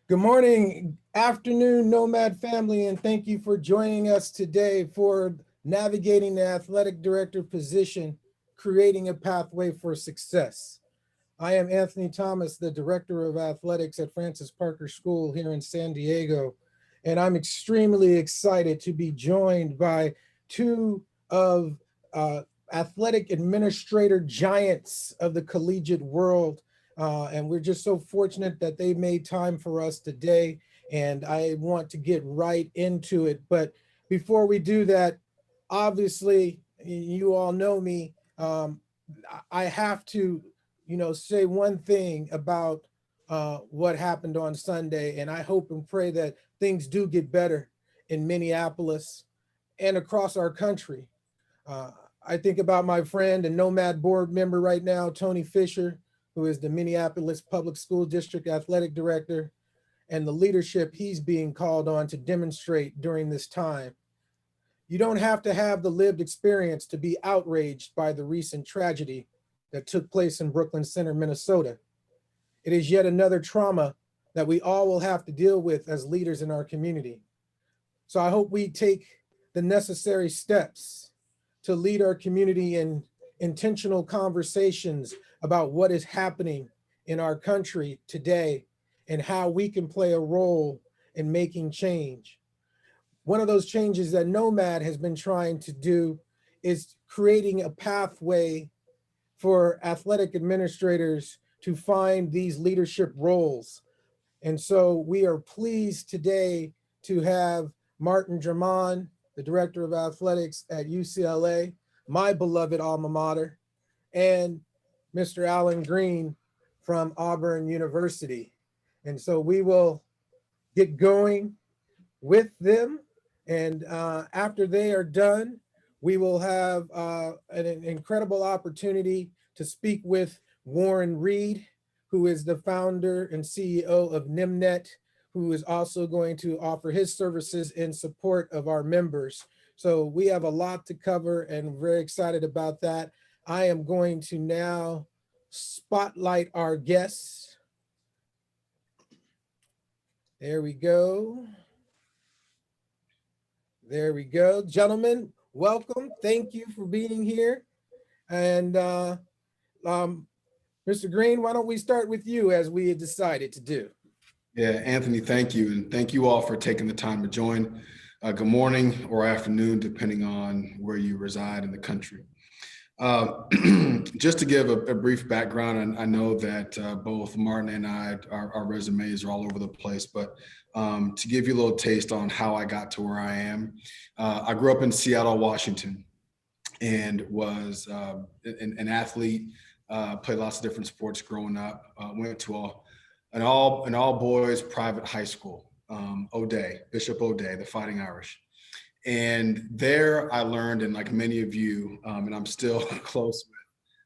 Good morning, afternoon, Nomad family, and thank you for joining us today for navigating the athletic director position, creating a pathway for success. I am Anthony Thomas, the Director of Athletics at Francis Parker School here in San Diego, and I'm extremely excited to be joined by two of athletic administrator giants of the collegiate world. And we're just so fortunate that they made time for us today. And I want to get right into it. But before we do that, obviously, you all know me. I have to, say one thing about what happened on Sunday. And I hope and pray that things do get better in Minneapolis and across our country. I think about my friend and Nomad board member right now, Tony Fisher, who is the Minneapolis Public School District Athletic Director, and the leadership he's being called on to demonstrate during this time. You don't have to have the lived experience to be outraged by the recent tragedy that took place in Brooklyn Center, Minnesota. It is yet another trauma that we all will have to deal with as leaders in our community. So I hope we take the necessary steps to lead our community in intentional conversations about what is happening in our country today and how we can play a role in making change. One of those changes that Nomad has been trying to do is creating a pathway for athletic administrators to find these leadership roles. And so we are pleased today to have Martin Jarmond, the Director of Athletics at UCLA, my beloved alma mater, and Mr. Alan Greene from Auburn University. And so we will get going with them. And after they are done, we will have an incredible opportunity to speak with Warren Reid, who is the founder and CEO of NEMNET, who is also going to offer his services in support of our members. So we have a lot to cover and we're very excited about that. I am going to now spotlight our guests. There we go. There we go. Gentlemen, welcome. Thank you for being here. And Mr. Greene, why don't we start with you as we had decided to do? Yeah, Anthony, thank you. And thank you all for taking the time to join. Good morning or afternoon, depending on where you reside in the country. Just to give a brief background, and I know that both Martin and I, our resumes are all over the place, but to give you a little taste on how I got to where I am, I grew up in Seattle, Washington, and was an athlete, played lots of different sports growing up, went to an all boys private high school, Bishop O'Day, the Fighting Irish. And there I learned, and like many of you, and I'm still close with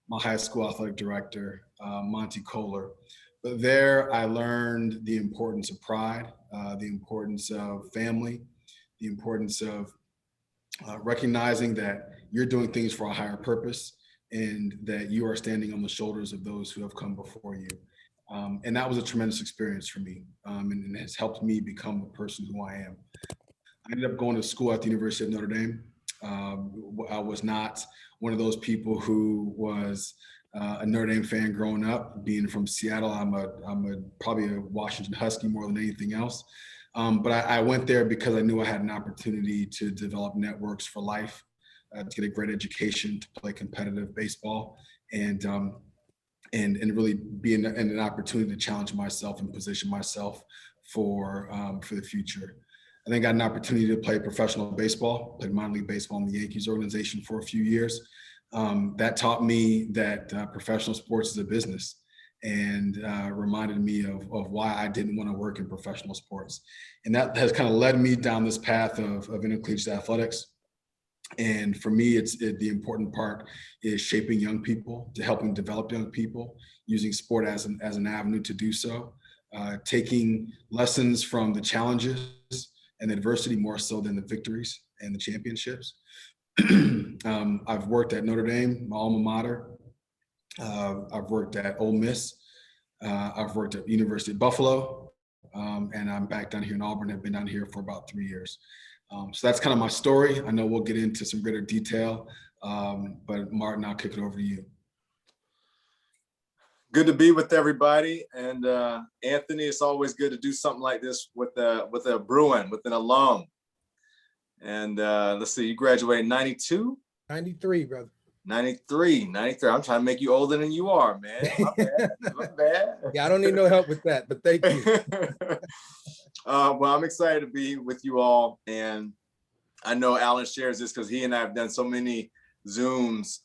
my high school athletic director, Monty Kohler, but there I learned the importance of pride, the importance of family, the importance of recognizing that you're doing things for a higher purpose and that you are standing on the shoulders of those who have come before you. And that was a tremendous experience for me, and has helped me become the person who I am. I ended up going to school at the University of Notre Dame. I was not one of those people who was a Notre Dame fan growing up. Being from Seattle, I'm probably a Washington Husky more than anything else. But I went there because I knew I had an opportunity to develop networks for life, to get a great education, to play competitive baseball, and really be an opportunity to challenge myself and position myself for the future. I then got an opportunity to play professional baseball, played minor league baseball in the Yankees organization for a few years. That taught me that professional sports is a business, and reminded me of why I didn't want to work in professional sports. And that has kind of led me down this path of intercollegiate athletics. And for me, the important part is shaping young people, to helping develop young people, using sport as an avenue to do so, taking lessons from the challenges and adversity more so than the victories and the championships. I've worked at Notre Dame, my alma mater. I've worked at Ole Miss. I've worked at University of Buffalo. And I'm back down here in Auburn. I've been down here for about 3 years. So that's kind of my story. I know we'll get into some greater detail, but Martin, I'll kick it over to you. Good to be with everybody. And Anthony, it's always good to do something like this with a Bruin, with an alum. And let's see, you graduated in 92? 93, brother. 93. I'm trying to make you older than you are, man. My bad. My bad. Yeah, I don't need no help with that, but thank you. Well, I'm excited to be with you all. And I know Alan shares this because he and I have done so many Zooms.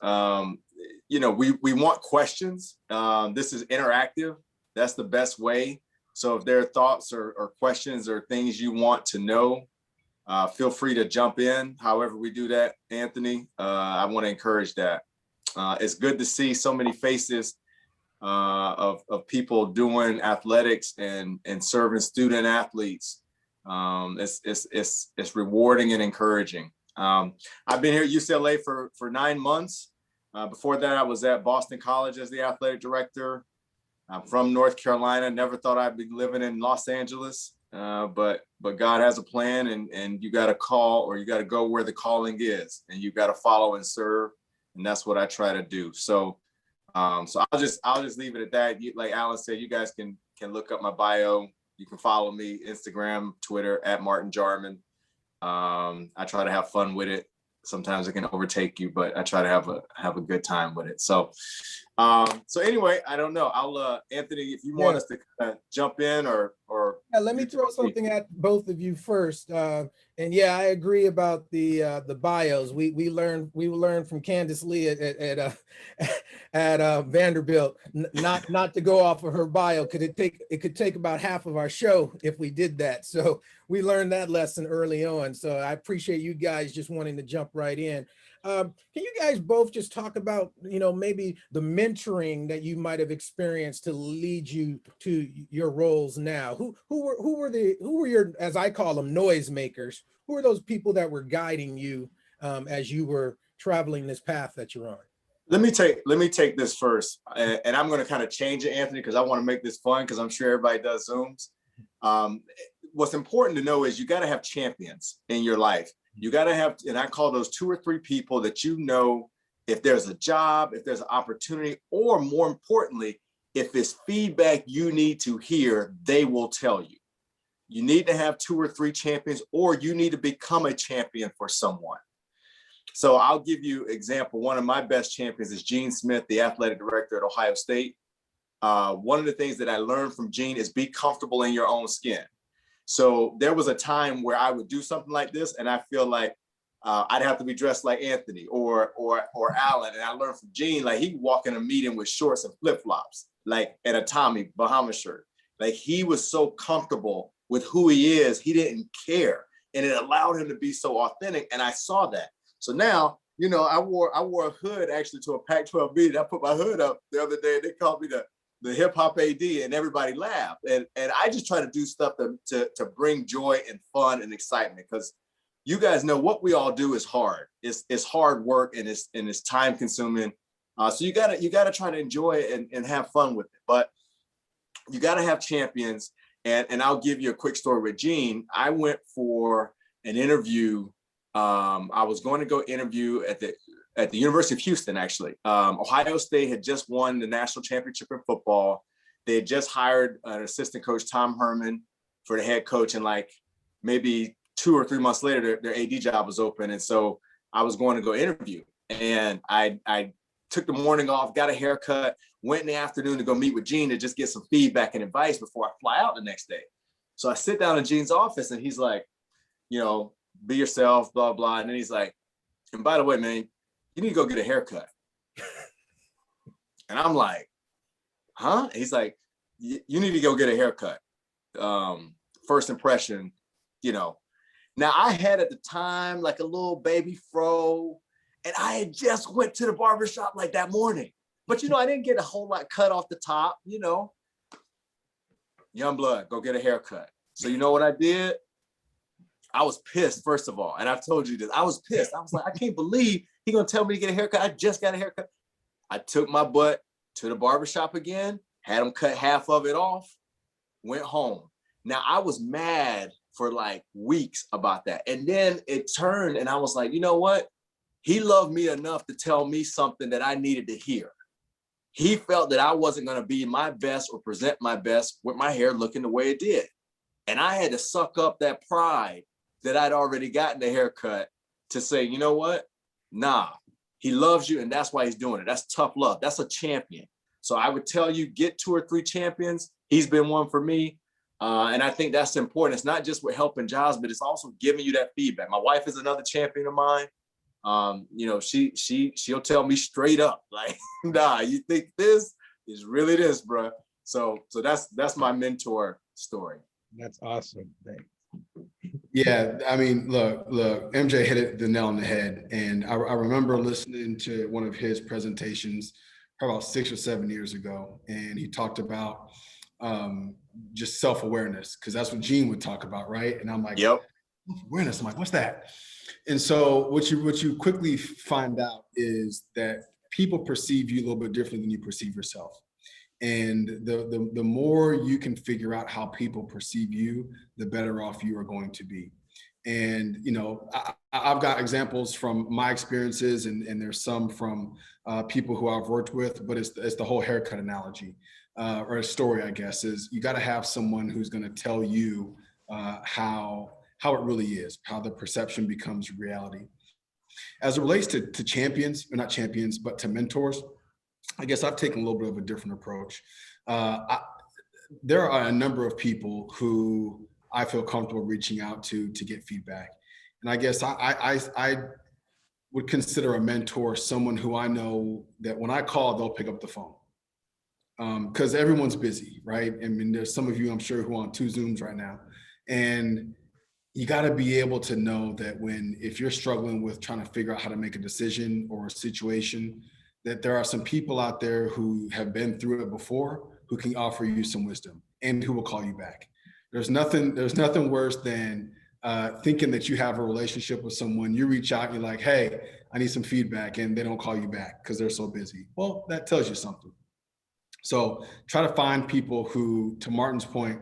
We want questions. This is interactive. That's the best way. So if there are thoughts or questions or things you want to know, feel free to jump in. However we do that, Anthony, I want to encourage that. It's good to see so many faces of people doing athletics and serving student athletes. It's rewarding and encouraging. I've been here at UCLA for 9 months. Before that, I was at Boston College as the athletic director. I'm from North Carolina. Never thought I'd be living in Los Angeles, but God has a plan, and you got to call, or you got to go where the calling is, and you got to follow and serve, and that's what I try to do. So I'll just leave it at that. Like Alan said, you guys can look up my bio. You can follow me Instagram, Twitter at Martin Jarmond. I try to have fun with it. Sometimes it can overtake you, but I try to have a good time with it. So anyway, I don't know. I'll Anthony, if you want us to kind of jump in or let me throw something at both of you first. And yeah, I agree about the bios. We learned from Candace Lee at Vanderbilt not to go off of her bio, because it could take about half of our show if we did that. So we learned that lesson early on. So I appreciate you guys just wanting to jump right in. Can you guys both just talk about, maybe the mentoring that you might have experienced to lead you to your roles now? Who were your, as I call them, noisemakers? Who are those people that were guiding you as you were traveling this path that you're on? Let me take this first, and I'm going to kind of change it, Anthony, because I want to make this fun, because I'm sure everybody does Zooms. What's important to know is you got to have champions in your life. You got to have, and I call those 2 or 3 people that if there's a job, if there's an opportunity, or more importantly, if it's feedback you need to hear, they will tell you. You need to have 2 or 3 champions, or you need to become a champion for someone. So I'll give you an example. One of my best champions is Gene Smith, the athletic director at Ohio State. One of the things that I learned from Gene is be comfortable in your own skin. So there was a time where I would do something like this, and I feel like I'd have to be dressed like Anthony or Alan. And I learned from Gene, like he'd walk in a meeting with shorts and flip-flops, like and a Tommy Bahama shirt. Like he was so comfortable with who he is, he didn't care. And it allowed him to be so authentic. And I saw that. So now, I wore a hood actually to a Pac-12 meeting. I put my hood up the other day, and they called me the hip hop AD, and everybody laughed. And I just try to do stuff to bring joy and fun and excitement, because you guys know what we all do is hard. It's hard work, and it's time consuming. So you gotta try to enjoy it and have fun with it. But you gotta have champions. And I'll give you a quick story with Gene. I went for an interview. I was going to go interview at the University of Houston, actually. Ohio State had just won the national championship in football. They had just hired an assistant coach, Tom Herman, for the head coach. And like maybe 2 or 3 months later, their AD job was open. And so I was going to go interview. And I took the morning off, got a haircut, went in the afternoon to go meet with Gene to just get some feedback and advice before I fly out the next day. So I sit down in Gene's office, and he's like, be yourself, blah, blah. And then he's like, and by the way, man, you need to go get a haircut. And I'm like, huh? He's like, you need to go get a haircut. First impression, Now I had at the time like a little baby fro, and I had just went to the barbershop like that morning. But, I didn't get a whole lot cut off the top, Young blood, go get a haircut. So you know what I did? I was pissed, first of all. And I've told you this. I was pissed. I was like, I can't believe he's going to tell me to get a haircut. I just got a haircut. I took my butt to the barbershop again, had him cut half of it off, went home. Now I was mad for like weeks about that. And then it turned and I was like, you know what? He loved me enough to tell me something that I needed to hear. He felt that I wasn't going to be my best or present my best with my hair looking the way it did. And I had to suck up that pride that I'd already gotten the haircut to say, you know what? Nah, he loves you and that's why he's doing it. That's tough love. That's a champion. So I would tell you, get 2 or 3 champions. He's been one for me. And I think that's important. It's not just with helping jobs, but it's also giving you that feedback. My wife is another champion of mine. You know, she'll tell me straight up, like, nah, you think this is really this, bro. So that's my mentor story. That's awesome. Thanks. Yeah, I mean, look, MJ hit the nail on the head. And I remember listening to one of his presentations probably about 6 or 7 years ago. And he talked about just self-awareness, because that's what Gene would talk about, right? And I'm like, yep. Awareness. I'm like, what's that? And so what you quickly find out is that people perceive you a little bit different than you perceive yourself. And the more you can figure out how people perceive you, the better off you are going to be. And, you know, I've got examples from my experiences, and there's some from people who I've worked with, but it's the whole haircut analogy, or a story, I guess, is you got to have someone who's going to tell you how it really is, how the perception becomes reality. As it relates to champions, or not champions, but to mentors, I guess I've taken a little bit of a different approach. There are a number of people who I feel comfortable reaching out to get feedback. And I guess I would consider a mentor someone who I know that when I call, they'll pick up the phone. Because everyone's busy, right? I mean, there's some of you, I'm sure, who are on 2 Zooms right now. And you got to be able to know that if you're struggling with trying to figure out how to make a decision or a situation, that there are some people out there who have been through it before, who can offer you some wisdom and who will call you back. There's nothing worse than thinking that you have a relationship with someone. You reach out and you're like, hey, I need some feedback, and they don't call you back because they're so busy. Well, that tells you something. So try to find people who, to Martin's point,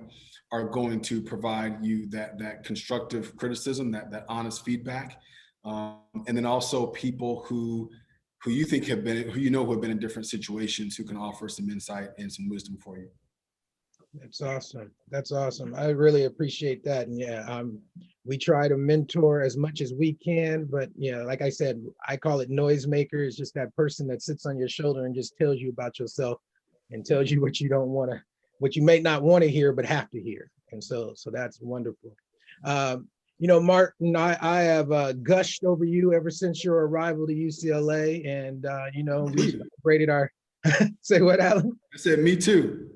are going to provide you that constructive criticism, that honest feedback. And then also people who you think who have been in different situations, who can offer some insight and some wisdom for you. That's awesome. That's awesome. I really appreciate that. And yeah, we try to mentor as much as we can, but yeah, like I said, I call it noisemaker. It's just that person that sits on your shoulder and just tells you about yourself and tells you what you may not want to hear, but have to hear. And so that's wonderful. You know, Martin, I have gushed over you ever since your arrival to UCLA, and you know, we celebrated our. Say what, Alan? I said, me too.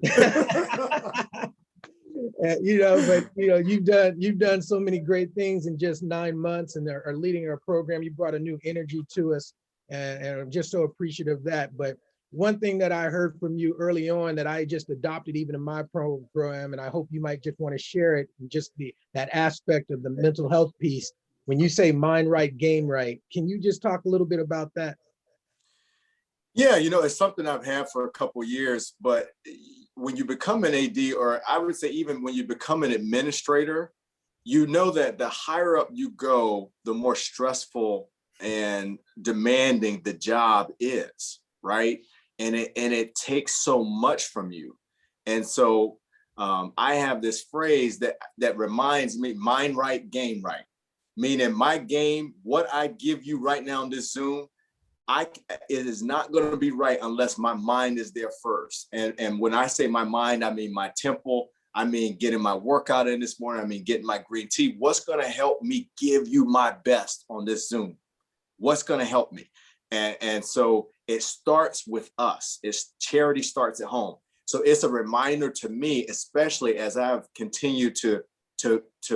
You know, but you know, you've done so many great things in just 9 months, and are leading our program. You brought a new energy to us, and I'm just so appreciative of that. But one thing that I heard from you early on that I just adopted even in my program, and I hope you might just want to share it, just that aspect of the mental health piece. When you say mind right, game right, can you just talk a little bit about that? Yeah, you know, it's something I've had for a couple of years, but when you become an AD, or I would say even when you become an administrator, you know that the higher up you go, the more stressful and demanding the job is, right? And it takes so much from you. And so I have this phrase that reminds me, mind right, game right. Meaning my game, what I give you right now in this Zoom, it is not going to be right unless my mind is there first. And when I say my mind, I mean my temple. I mean getting my workout in this morning. I mean getting my green tea. What's going to help me give you my best on this Zoom? What's going to help me? And so it starts with us. Charity starts at home. So it's a reminder to me, especially as I've continued to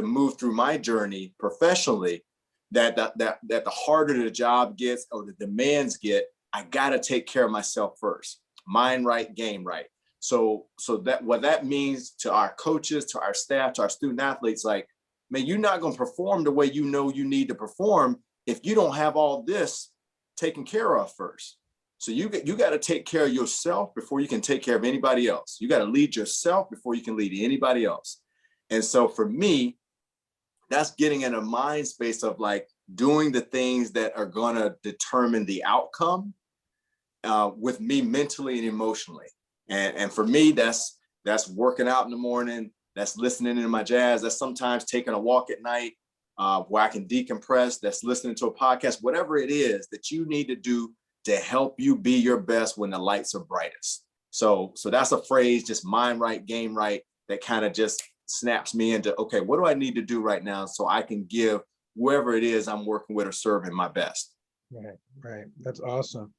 move through my journey professionally, that the harder the job gets or the demands get, I got to take care of myself first. Mind right, game right. So that what that means to our coaches, to our staff, to our student athletes, like, man, you're not going to perform the way you know you need to perform if you don't have all this taken care of first. So you got to take care of yourself before you can take care of anybody else. You got to lead yourself before you can lead anybody else. And so for me, that's getting in a mind space of like doing the things that are going to determine the outcome with me mentally and emotionally. And for me, that's working out in the morning. That's listening to my jazz. That's sometimes taking a walk at night where I can decompress. That's listening to a podcast, whatever it is that you need to do to help you be your best when the lights are brightest. So that's a phrase, just mind right, game right, that kind of just snaps me into, okay, what do I need to do right now so I can give whoever it is I'm working with or serving my best? Right. That's awesome.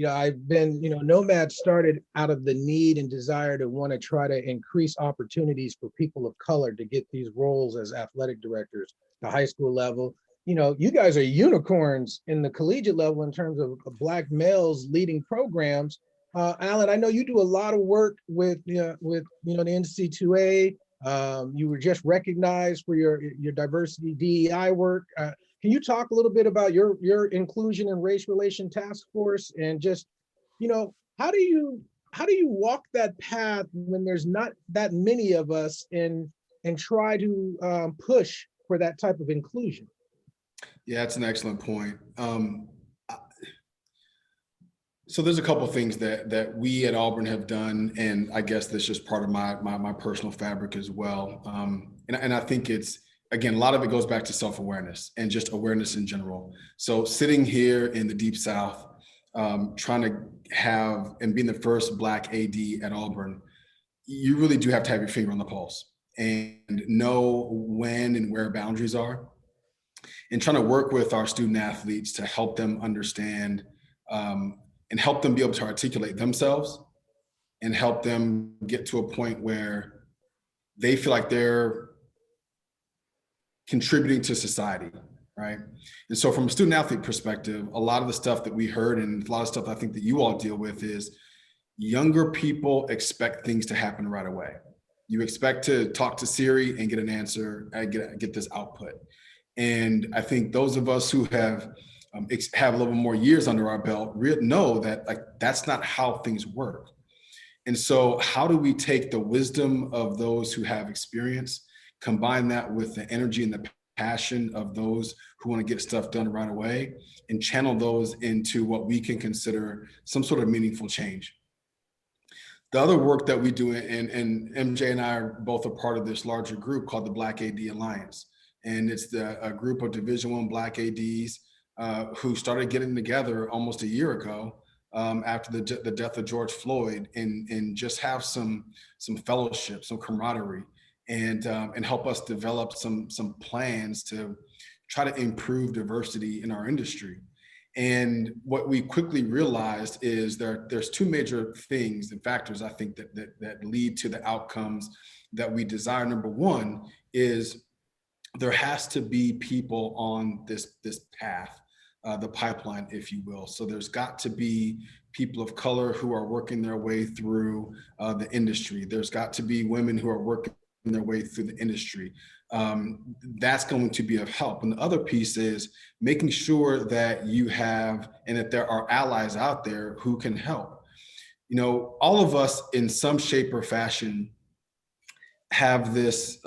I've been, Nomad started out of the need and desire to want to try to increase opportunities for people of color to get these roles as athletic directors, the high school level. You guys are unicorns in the collegiate level in terms of Black males leading programs. Alan, I know you do a lot of work with the NC2A. You were just recognized for your diversity DEI work. Can you talk a little bit about your inclusion and race relation task force, and just, how do you walk that path when there's not that many of us, and try to push for that type of inclusion? Yeah, that's an excellent point. So there's a couple of things that we at Auburn have done, and I guess that's just part of my personal fabric as well. And I think it's, again, a lot of it goes back to self-awareness and just awareness in general. So sitting here in the Deep South, trying to have and being the first Black AD at Auburn, you really do have to have your finger on the pulse and know when and where boundaries are, and trying to work with our student athletes to help them understand and help them be able to articulate themselves and help them get to a point where they feel like they're contributing to society, right? And so from a student athlete perspective, a lot of the stuff that we heard and a lot of stuff I think that you all deal with is younger people expect things to happen right away. You expect to talk to Siri and get an answer, get this output. And I think those of us who have a little more years under our belt know that that's not how things work. And so how do we take the wisdom of those who have experience, combine that with the energy and the passion of those who want to get stuff done right away, and channel those into what we can consider some sort of meaningful change? The other work that we do, and MJ and I are both a part of this larger group called the Black AD Alliance. And it's a group of Division I Black ADs who started getting together almost a year ago after the death of George Floyd, and just have some fellowship, some camaraderie, and help us develop some plans to try to improve diversity in our industry. And what we quickly realized is there's two major things and factors I think that lead to the outcomes that we desire. Number one is there has to be people on this path, the pipeline, if you will. So there's got to be people of color who are working their way through the industry. There's got to be women who are working their way through the industry. That's going to be of help. And the other piece is making sure that you have, and that there are allies out there who can help. All of us in some shape or fashion have this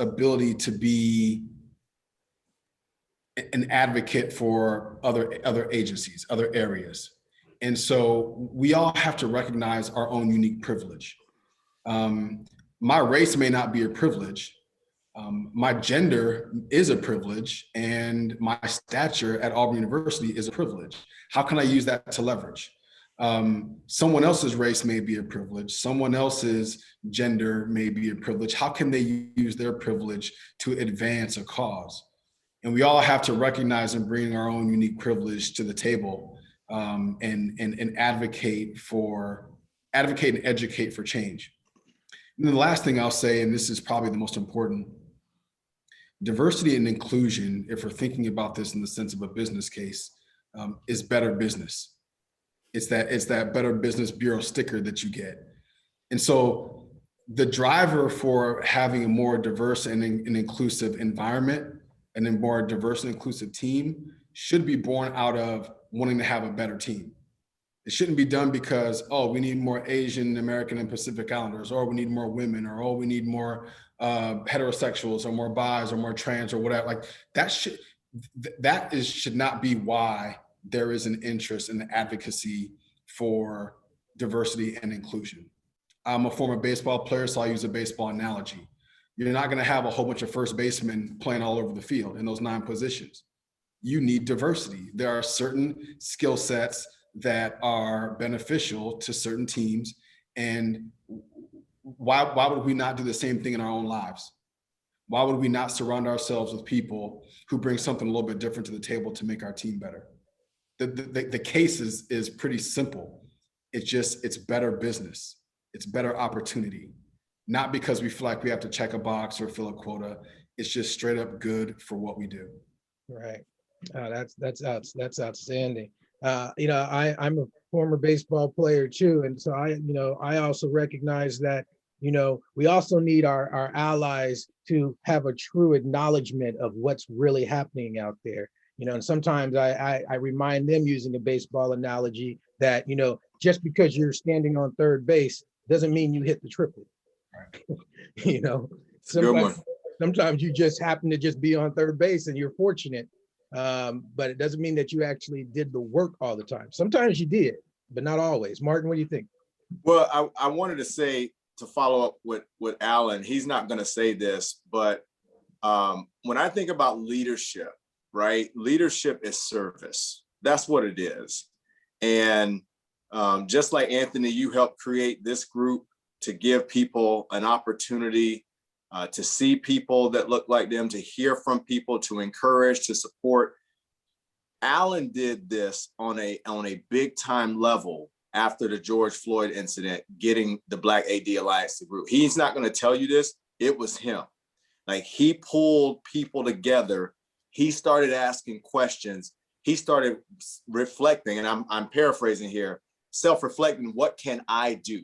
ability to be an advocate for other agencies, other areas. And so we all have to recognize our own unique privilege. My race may not be a privilege. My gender is a privilege, and my stature at Auburn University is a privilege. How can I use that to leverage? Someone else's race may be a privilege. Someone else's gender may be a privilege. How can they use their privilege to advance a cause? And we all have to recognize and bring our own unique privilege to the table, and advocate and educate for change. And then the last thing I'll say, and this is probably the most important, diversity and inclusion, if we're thinking about this in the sense of a business case, is better business. It's that Better Business Bureau sticker that you get. And so the driver for having a more diverse and inclusive environment and a more diverse and inclusive team should be born out of wanting to have a better team. It shouldn't be done because, oh, we need more Asian American and Pacific Islanders, or we need more women, or oh, we need more heterosexuals, or more bis, or more trans, or whatever. Like that should not be why there is an interest in the advocacy for diversity and inclusion. I'm a former baseball player, so I use a baseball analogy. You're not going to have a whole bunch of first basemen playing all over the field in those 9 positions. You need diversity. There are certain skill sets that are beneficial to certain teams. And why would we not do the same thing in our own lives? Why would we not surround ourselves with people who bring something a little bit different to the table to make our team better? The case is pretty simple. It's better business. It's better opportunity. Not because we feel like we have to check a box or fill a quota. It's just straight up good for what we do. Right. That's outstanding. I'm a former baseball player too, and so I also recognize that we also need our allies to have a true acknowledgement of what's really happening out there. And sometimes I remind them, using a baseball analogy, that just because you're standing on third base doesn't mean you hit the triple. Good one. Sometimes you just happen to just be on third base and you're fortunate. But it doesn't mean that you actually did the work all the time. Sometimes you did, but not always. Martin, what do you think? Well, I wanted to say, to follow up with Alan, he's not going to say this, but when I think about leadership, right? Leadership is service. That's what it is. And just like Anthony, you helped create this group to give people an opportunity to see people that look like them, to hear from people, to encourage, to support. Alan did this on a big time level after the George Floyd incident, getting the Black AD Alliance to group. He's not going to tell you this. It was him. Like, he pulled people together. He started asking questions. He started reflecting, and I'm paraphrasing here, self-reflecting, what can I do?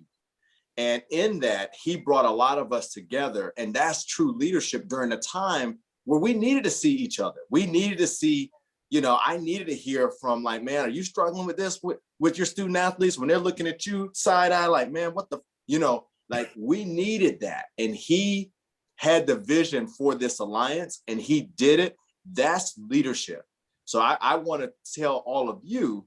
And in that, he brought a lot of us together. And that's true leadership during a time where we needed to see each other. We needed to see, I needed to hear from, like, man, are you struggling with this with your student athletes when they're looking at you side eye, like, man, what the, like, we needed that. And he had the vision for this alliance and he did it. That's leadership. So I want to tell all of you,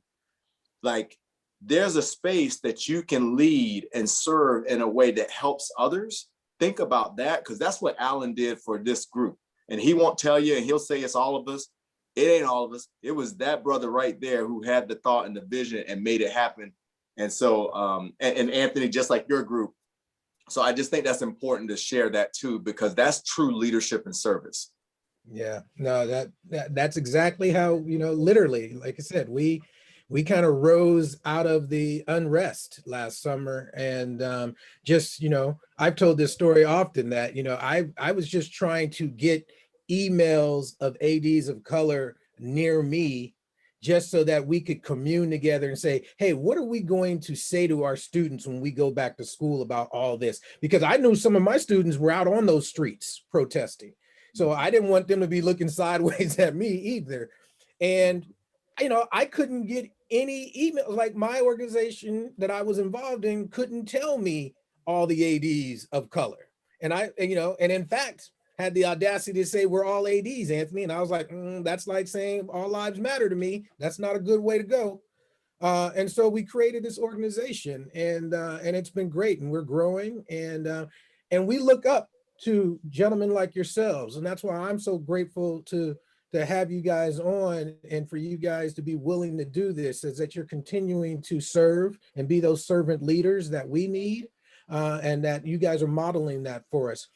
like, there's a space that you can lead and serve in a way that helps others. Think about that, because that's what Alan did for this group. And he won't tell you, and he'll say it's all of us. It ain't all of us. It was that brother right there who had the thought and the vision and made it happen. And so, and Anthony, just like your group. So I just think that's important to share that too, because that's true leadership and service. Yeah, no, that's exactly how, literally, like I said, we kind of rose out of the unrest last summer. And I've told this story often that, I was just trying to get emails of ADs of color near me, just so that we could commune together and say, hey, what are we going to say to our students when we go back to school about all this? Because I knew some of my students were out on those streets protesting. So I didn't want them to be looking sideways at me either. And, I couldn't get any emails. Like, my organization that I was involved in couldn't tell me all the ADs of color. And and in fact, had the audacity to say we're all ADs, Anthony. And I was like, that's like saying all lives matter to me. That's not a good way to go. And so we created this organization, and it's been great, and we're growing, and we look up to gentlemen like yourselves. And that's why I'm so grateful to have you guys on, and for you guys to be willing to do this, is that you're continuing to serve and be those servant leaders that we need, and that you guys are modeling that for us.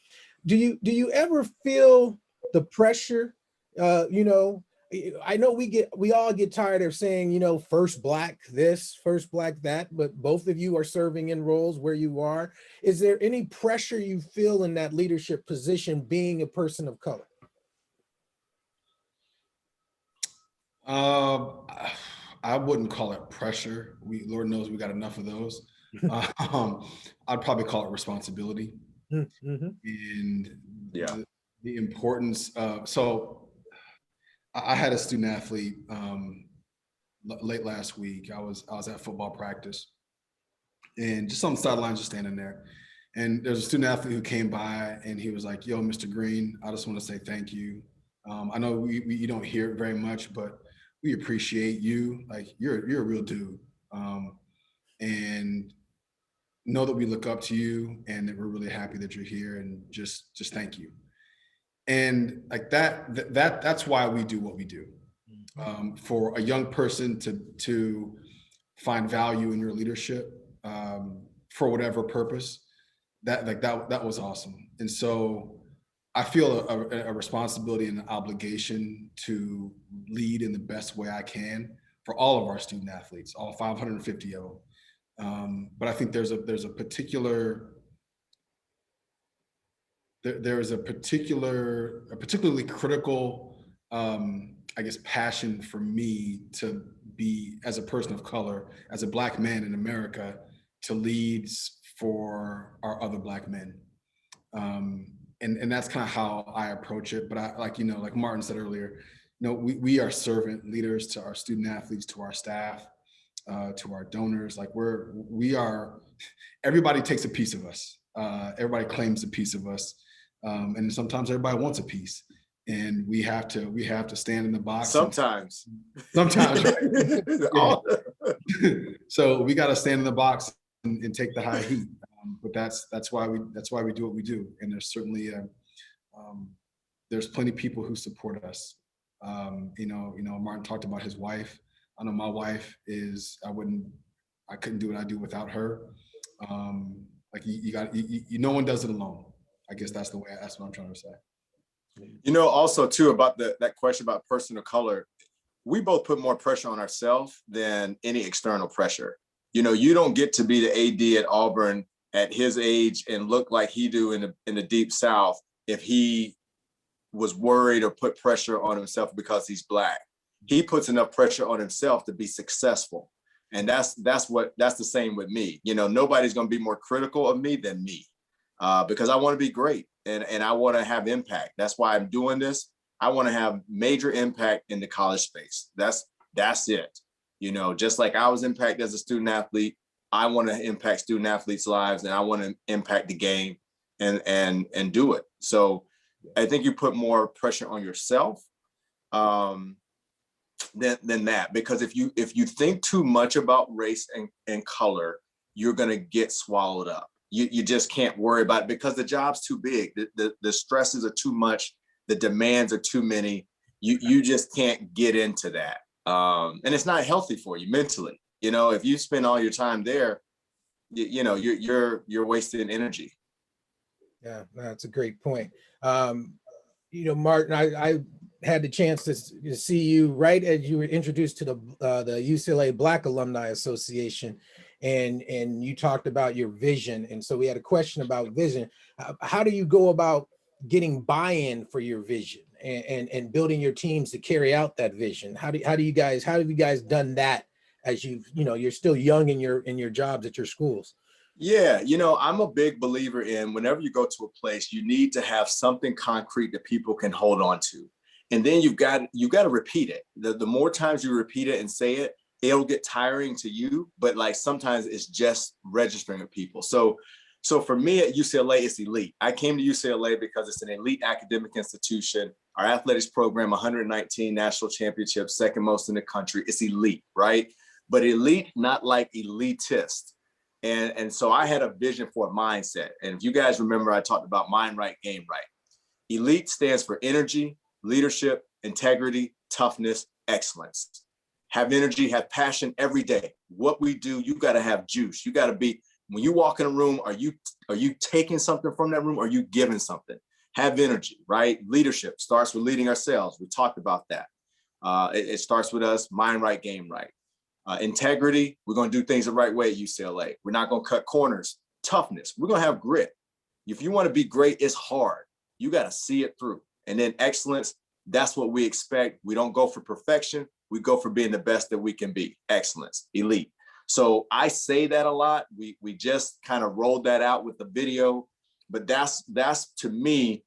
Do you ever feel the pressure? I know we all get tired of saying, first Black this, first Black that, but both of you are serving in roles where you are. Is there any pressure you feel in that leadership position, being a person of color? I wouldn't call it pressure. Lord knows we got enough of those. I'd probably call it responsibility. Mm-hmm. And yeah, the importance of, so I had a student athlete late last week. I was at football practice, and just on the sidelines, just standing there. And there's a student athlete who came by, and he was like, "Yo, Mr. Greene, I just want to say thank you. I know you don't hear it very much, but we appreciate you. Like you're a real dude, and know that we look up to you, and that we're really happy that you're here, and just thank you." And like that's why we do what we do. For a young person to find value in your leadership, for whatever purpose, that was awesome. And so I feel a responsibility and an obligation to lead in the best way I can for all of our student athletes, all 550 of them. But I think there's a particularly critical, I guess, passion for me to be, as a person of color, as a Black man in America, to lead for our other Black men. And that's kind of how I approach it. But I, like Martin said earlier, we are servant leaders to our student athletes, to our staff, to our donors. Like everybody takes a piece of us. Everybody claims a piece of us. And sometimes everybody wants a piece, and we have to stand in the box. Sometimes, right? So we got to stand in the box and take the high heat. But that's why we do what we do. And there's certainly there's plenty of people who support us. Martin talked about his wife. I know my wife is. I couldn't do what I do without her. No one does it alone. I guess that's what I'm trying to say. Also too, about that question about person of color, we both put more pressure on ourselves than any external pressure. You don't get to be the AD at Auburn at his age and look like he do in the deep South if he was worried or put pressure on himself because he's Black. He puts enough pressure on himself to be successful. And that's the same with me. Nobody's going to be more critical of me than me. Because I want to be great and I want to have impact. That's why I'm doing this. I want to have major impact in the college space. That's it. Just like I was impacted as a student athlete, I want to impact student athletes' lives, and I want to impact the game and do it. So I think you put more pressure on yourself than that, because if you think too much about race and color, you're going to get swallowed up. You just can't worry about it because the job's too big. The stresses are too much. The demands are too many. You just can't get into that. And it's not healthy for you mentally. If you spend all your time there, you're wasting energy. Yeah, that's a great point. Martin, I had the chance to see you right as you were introduced to the UCLA Black Alumni Association, and you talked about your vision. And so we had a question about vision. How do you go about getting buy-in for your vision and building your teams to carry out that vision? How have you guys done that as you're still young in your jobs at your schools? Yeah, I'm a big believer in whenever you go to a place, you need to have something concrete that people can hold on to. And then you've got to repeat it. The more times you repeat it and say it, it'll get tiring to you, but like sometimes it's just registering with people. So for me at UCLA, it's elite. I came to UCLA because it's an elite academic institution. Our athletics program, 119 national championships, second most in the country. It's elite, right? But elite, not like elitist. And so I had a vision for a mindset. And if you guys remember, I talked about mind right, game right. Elite stands for energy, leadership, integrity, toughness, excellence. Have energy, have passion every day. What we do, you got to have juice. You got to be, when you walk in a room, are you taking something from that room? Or are you giving something? Have energy, right? Leadership starts with leading ourselves. We talked about that. It starts with us, mind right, game right. Integrity, we're going to do things the right way at UCLA. We're not going to cut corners. Toughness, we're going to have grit. If you want to be great, it's hard. You got to see it through. And then excellence, that's what we expect. We don't go for perfection. We go for being the best that we can be. Excellence, elite. So I say that a lot. We just kind of rolled that out with the video, but that's to me,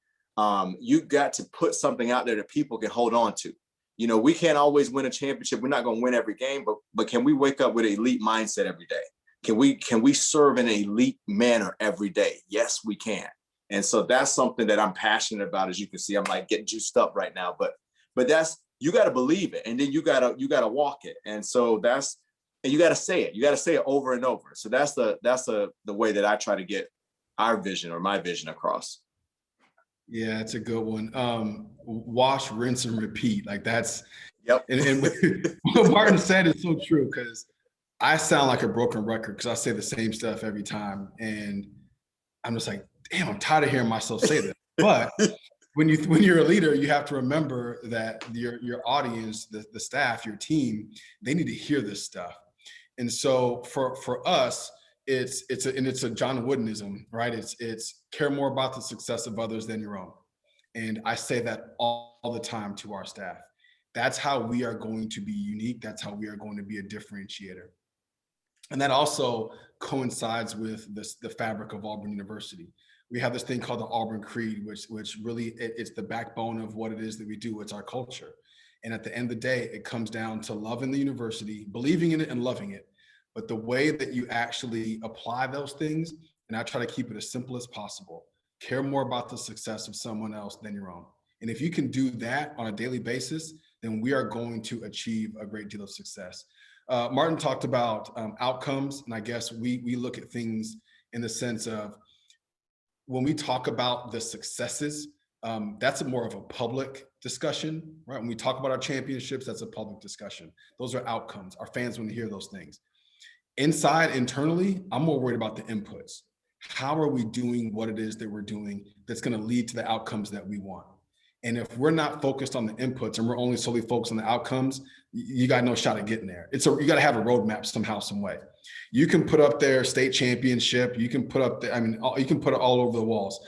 you got to put something out there that people can hold on to. We can't always win a championship. We're not going to win every game, but can we wake up with an elite mindset every day? Can we serve in an elite manner every day? Yes, we can. And so that's something that I'm passionate about. As you can see, I'm like getting juiced up right now, but that's, you got to believe it. And then you got to walk it. And so and you got to say it. You got to say it over and over. So that's the way that I try to get our vision or my vision across. Yeah, it's a good one. Wash, rinse, and repeat. Like that's, yep. And what Martin said is so true, because I sound like a broken record because I say the same stuff every time. And I'm just like, damn, I'm tired of hearing myself say this. But when you're a leader, you have to remember that your audience, the staff, your team, they need to hear this stuff. And so for us, it's a John Woodenism, right? It's care more about the success of others than your own. And I say that all the time to our staff. That's how we are going to be unique. That's how we are going to be a differentiator. And that also coincides with the fabric of Auburn University. We have this thing called the Auburn Creed, which really, it's the backbone of what it is that we do. It's our culture. And at the end of the day, it comes down to loving the university, believing in it and loving it. But the way that you actually apply those things, and I try to keep it as simple as possible, care more about the success of someone else than your own. And if you can do that on a daily basis, then we are going to achieve a great deal of success. Martin talked about outcomes, and I guess we look at things in the sense of, when we talk about the successes, that's more of a public discussion, right? When we talk about our championships, that's a public discussion. Those are outcomes. Our fans want to hear those things. Internally, I'm more worried about the inputs. How are we doing what it is that we're doing that's going to lead to the outcomes that we want? And if we're not focused on the inputs and we're only solely focused on the outcomes, you got no shot at getting there. You got to have a roadmap somehow, some way. You can put up their state championship. You can put up you can put it all over the walls.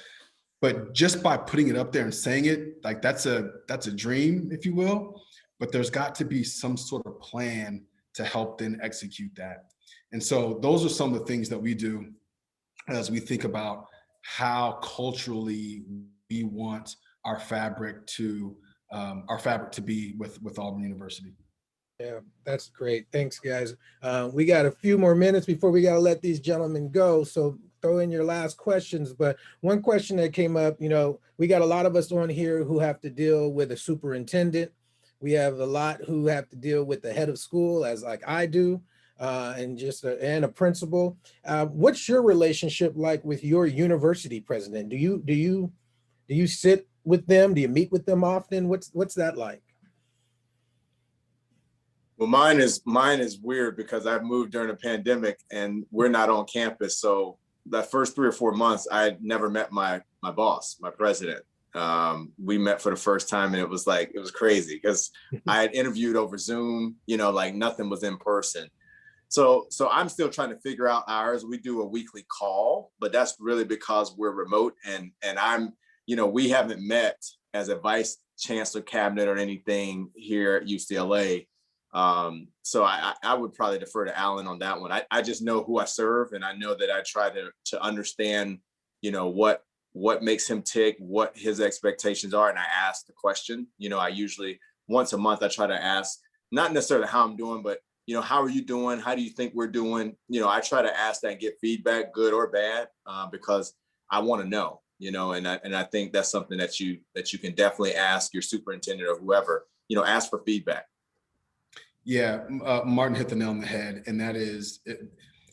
But just by putting it up there and saying it, like that's a dream, if you will. But there's got to be some sort of plan to help then execute that. And so those are some of the things that we do as we think about how culturally we want our fabric to be with Auburn University. Yeah, that's great. Thanks, guys. We got a few more minutes before we got to let these gentlemen go. So throw in your last questions. But one question that came up, we got a lot of us on here who have to deal with a superintendent. We have a lot who have to deal with the head of school, as like I do, and a principal. What's your relationship like with your university president? Do you sit with them? Do you meet with them often? What's that like? Well, mine is weird because I've moved during a pandemic and we're not on campus. So that first 3 or 4 months, I never met my boss, my president. We met for the first time and it was crazy because I had interviewed over Zoom, like nothing was in person. So I'm still trying to figure out ours. We do a weekly call, but that's really because we're remote and I'm, we haven't met as a vice chancellor cabinet or anything here at UCLA. So I would probably defer to Alan on that one. I just know who I serve and I know that I try to understand, what makes him tick, what his expectations are. And I ask the question, I usually once a month, I try to ask, not necessarily how I'm doing, but, how are you doing? How do you think we're doing? I try to ask that and get feedback, good or bad, because I want to know, and I think that's something that you can definitely ask your superintendent or whoever, ask for feedback. Yeah, Martin hit the nail on the head, and that is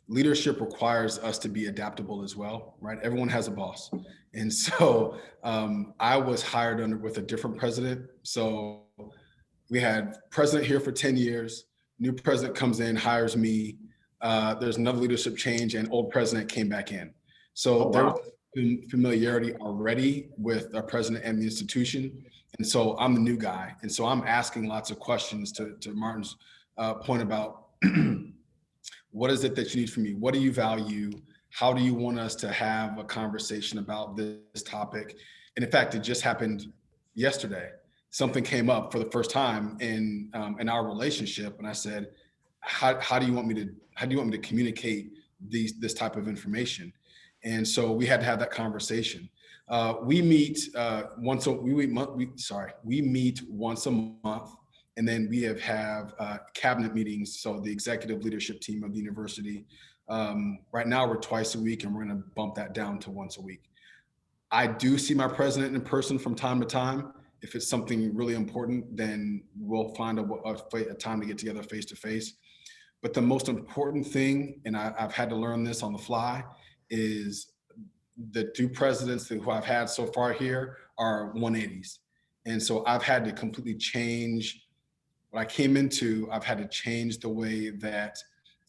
leadership requires us to be adaptable as well, right? Everyone has a boss. And so I was hired with a different president. So we had president here for 10 years, new president comes in, hires me. There's another leadership change and old president came back in. So there was familiarity already with our president and the institution. And so I'm the new guy. And so I'm asking lots of questions to Martin's point about what is it that you need from me? What do you value? How do you want us to have a conversation about this topic? And in fact, it just happened yesterday. Something came up for the first time in our relationship. And I said, how do you want me to communicate this type of information? And so we had to have that conversation. We meet once a month. And then we have cabinet meetings. So the executive leadership team of the university, right now we're twice a week, and we're going to bump that down to once a week. I do see my president in person from time to time. If it's something really important, then we'll find a time to get together face to face. But the most important thing, and I've had to learn this on the fly, is the two presidents who I've had so far here are 180s. And so I've had to completely change what I came into. I've had to change the way that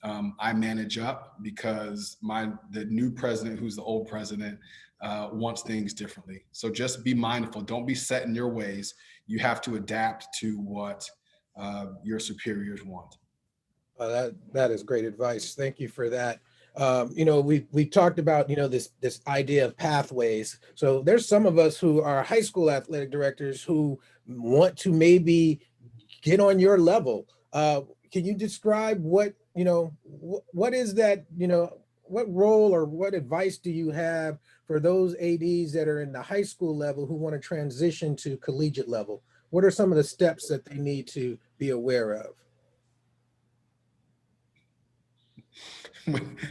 I manage up, because the new president, who's the old president, wants things differently. So just be mindful. Don't be set in your ways. You have to adapt to what your superiors want. That is great advice. Thank you for that. We talked about, this idea of pathways. So there's some of us who are high school athletic directors who want to maybe get on your level. Can you describe what is that, what role or what advice do you have for those ADs that are in the high school level who want to transition to collegiate level? What are some of the steps that they need to be aware of?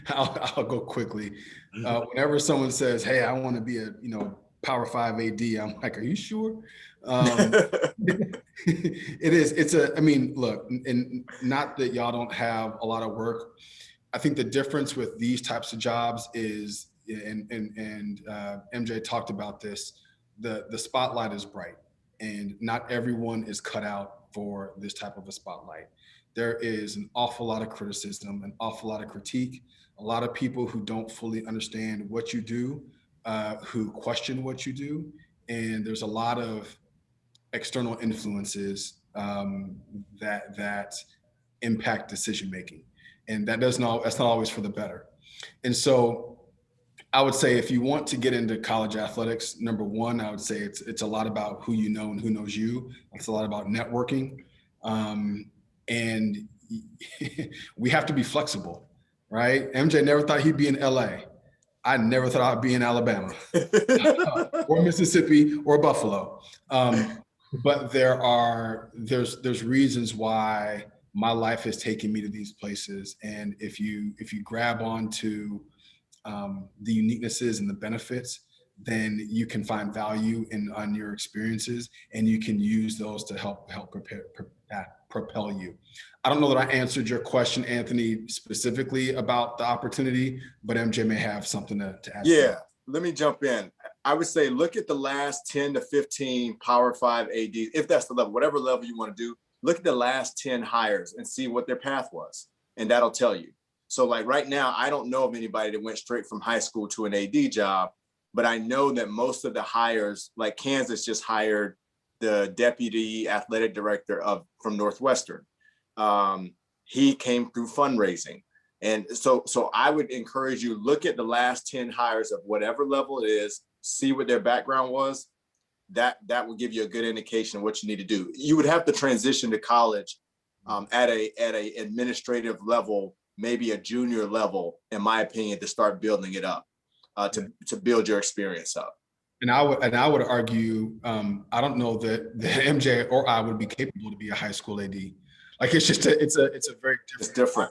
I'll go quickly. Whenever someone says, "Hey, I want to be a Power 5 AD," I'm like, "Are you sure?" It is. I mean, look, and not that y'all don't have a lot of work. I think the difference with these types of jobs is, and MJ talked about this, the spotlight is bright, and not everyone is cut out for this type of a spotlight. There is an awful lot of criticism, an awful lot of critique, a lot of people who don't fully understand what you do, who question what you do. And there's a lot of external influences that impact decision-making. And that's not always for the better. And so I would say, if you want to get into college athletics, number one, I would say it's a lot about who you know and who knows you. It's a lot about networking. And we have to be flexible, right? MJ never thought he'd be in LA. I never thought I'd be in Alabama or Mississippi or Buffalo. But there's reasons why my life has taken me to these places. And if you grab onto the uniquenesses and the benefits, then you can find value on your experiences, and you can use those to help propel you. I don't know that I answered your question, Anthony, specifically about the opportunity, but MJ may have something to add. Yeah, let me jump in. I would say, look at the last 10 to 15 Power 5 ADs, if that's the level, whatever level you want to do. Look at the last 10 hires and see what their path was, and that'll tell you. So like right now, I don't know of anybody that went straight from high school to an AD job, but I know that most of the hires, like Kansas just hired the deputy athletic director from Northwestern. He came through fundraising. And so I would encourage you, look at the last 10 hires of whatever level it is, see what their background was. That will give you a good indication of what you need to do. You would have to transition to college at a administrative level, maybe a junior level, in my opinion, to start building it up, to build your experience up. And I would argue, I don't know that MJ or I would be capable to be a high school AD. Like it's a very different. It's different.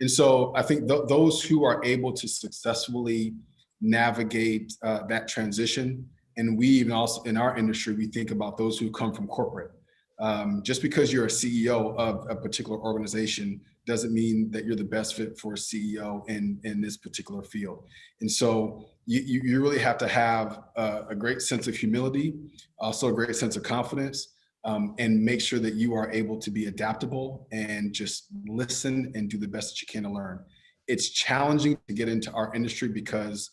And so I think those who are able to successfully navigate that transition, and we even also in our industry, we think about those who come from corporate. Just because you're a CEO of a particular organization doesn't mean that you're the best fit for a CEO in this particular field. And so you really have to have a great sense of humility, also a great sense of confidence, and make sure that you are able to be adaptable and just listen and do the best that you can to learn. It's challenging to get into our industry because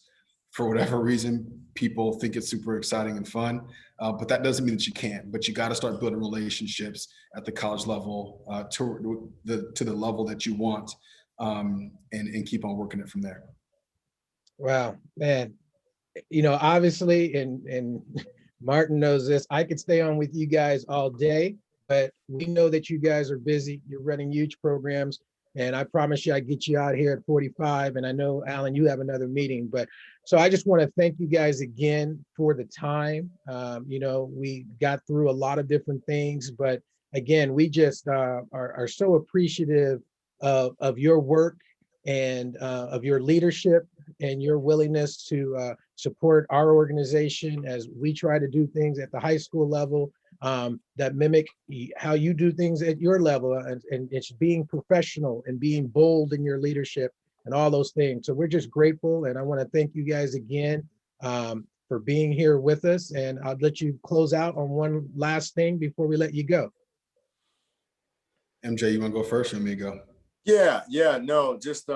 for whatever reason, people think it's super exciting and fun, but that doesn't mean that you can't. But you got to start building relationships at the college level to the level that you want, and keep on working it from there. Wow, man. Obviously, and Martin knows this, I could stay on with you guys all day, but we know that you guys are busy. You're running huge programs. And I promise you, I get you out here at 45. And I know, Alan, you have another meeting. But so I just want to thank you guys again for the time. We got through a lot of different things, but again, we just are so appreciative of your work and of your leadership and your willingness to support our organization as we try to do things at the high school level that mimic how you do things at your level, and it's being professional and being bold in your leadership and all those things. So we're just grateful, and I want to thank you guys again for being here with us. And I'll let you close out on one last thing before we let you go. MJ, you want to go first or me go? Yeah, no, just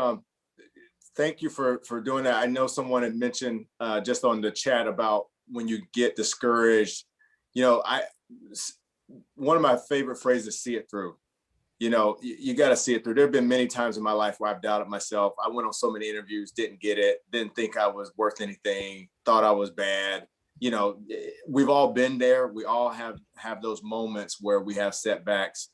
thank you for doing that. I know someone had mentioned just on the chat about when you get discouraged. You know, one of my favorite phrases, see it through. You know, you got to see it through. There have been many times in my life where I've doubted myself. I went on so many interviews, didn't get it, didn't think I was worth anything, thought I was bad. You know, we've all been there. We all have those moments where we have setbacks.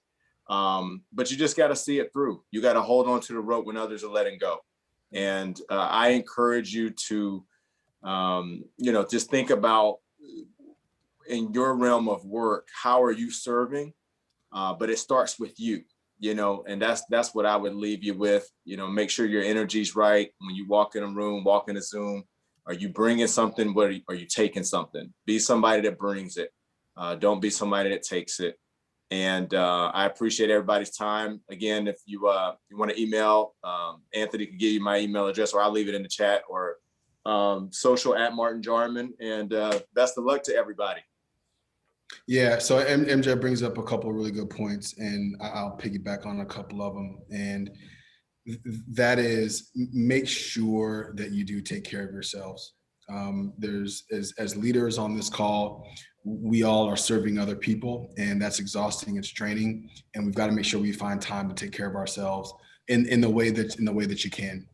But you just got to see it through. You got to hold on to the rope when others are letting go. And I encourage you to, you know, just think about in your realm of work, how are you serving? But it starts with you, you know, and that's what I would leave you with. You know, make sure your energy's right. When you walk in a room, walk in a Zoom, are you bringing something? What are you taking something? Be somebody that brings it. Don't be somebody that takes it. And I appreciate everybody's time. Again, if you want to email, Anthony can give you my email address, or I'll leave it in the chat, or social at Martin Jarmond. And best of luck to everybody. Yeah, so MJ brings up a couple of really good points, and I'll piggyback on a couple of them. And that is, make sure that you do take care of yourselves. There's, as leaders on this call, we all are serving other people, and that's exhausting. It's draining, and we've got to make sure we find time to take care of ourselves in the way that you can.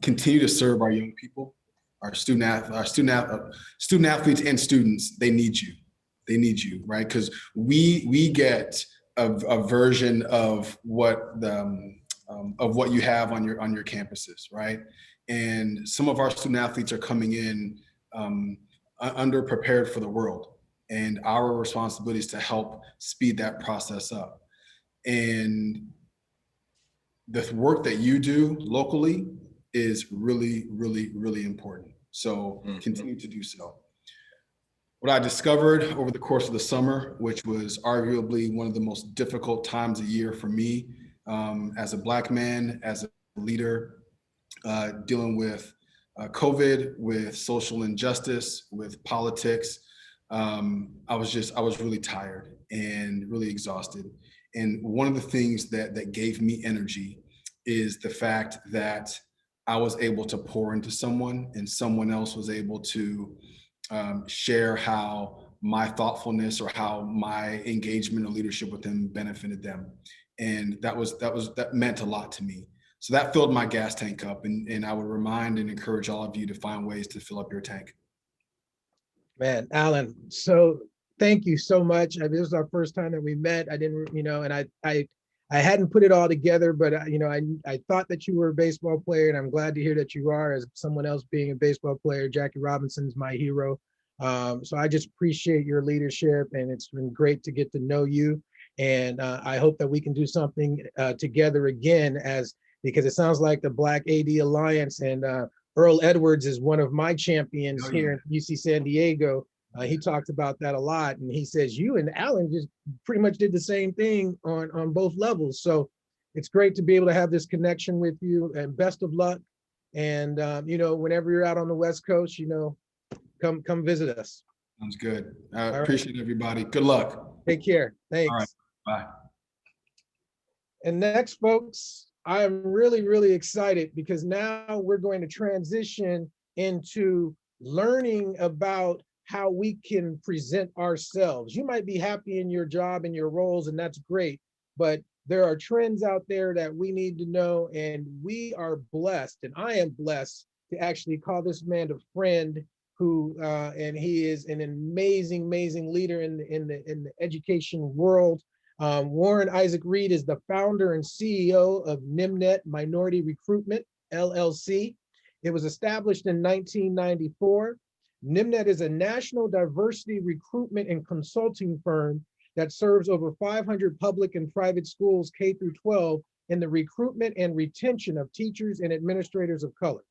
Continue to serve our young people, our student athletes and students. They need you. They need you, right? Because we get a version of what you have on your campuses, right? And some of our student athletes are coming in underprepared for the world, and our responsibility is to help speed that process up. And the work that you do locally is really, really, really important. So continue to do so. What I discovered over the course of the summer, which was arguably one of the most difficult times of year for me, as a Black man, as a leader, dealing with COVID, with social injustice, with politics, I was really tired and really exhausted. And one of the things that gave me energy is the fact that I was able to pour into someone, and someone else was able to share how my thoughtfulness or how my engagement or leadership with them benefited them. And that meant a lot to me. So that filled my gas tank up, and I would remind and encourage all of you to find ways to fill up your tank. Man, Alan, so thank you so much. I mean, this is our first time that we met. I didn't, you know, and I hadn't put it all together, but you know, I thought that you were a baseball player, and I'm glad to hear that you are, as someone else being a baseball player. Jackie Robinson is my hero. So I just appreciate your leadership, and it's been great to get to know you. And I hope that we can do something together again, because it sounds like the Black AD Alliance, and Earl Edwards is one of my champions here in UC San Diego. He talked about that a lot, and he says you and Alan just pretty much did the same thing on both levels. So it's great to be able to have this connection with you, and best of luck. And you know, whenever you're out on the West Coast, you know, come visit us. Sounds good. I appreciate everybody. Good luck. Take care. Thanks. All right. Bye. And next, folks, I am really, really excited, because now we're going to transition into learning about how we can present ourselves. You might be happy in your job and your roles, and that's great, but there are trends out there that we need to know, and we are blessed, and I am blessed to actually call this man a friend, who and he is an amazing, amazing leader in the education world. Warren Isaac Reid is the founder and CEO of NEMNET Minority Recruitment, LLC. It was established in 1994. NEMNET is a national diversity recruitment and consulting firm that serves over 500 public and private schools K through 12 in the recruitment and retention of teachers and administrators of color.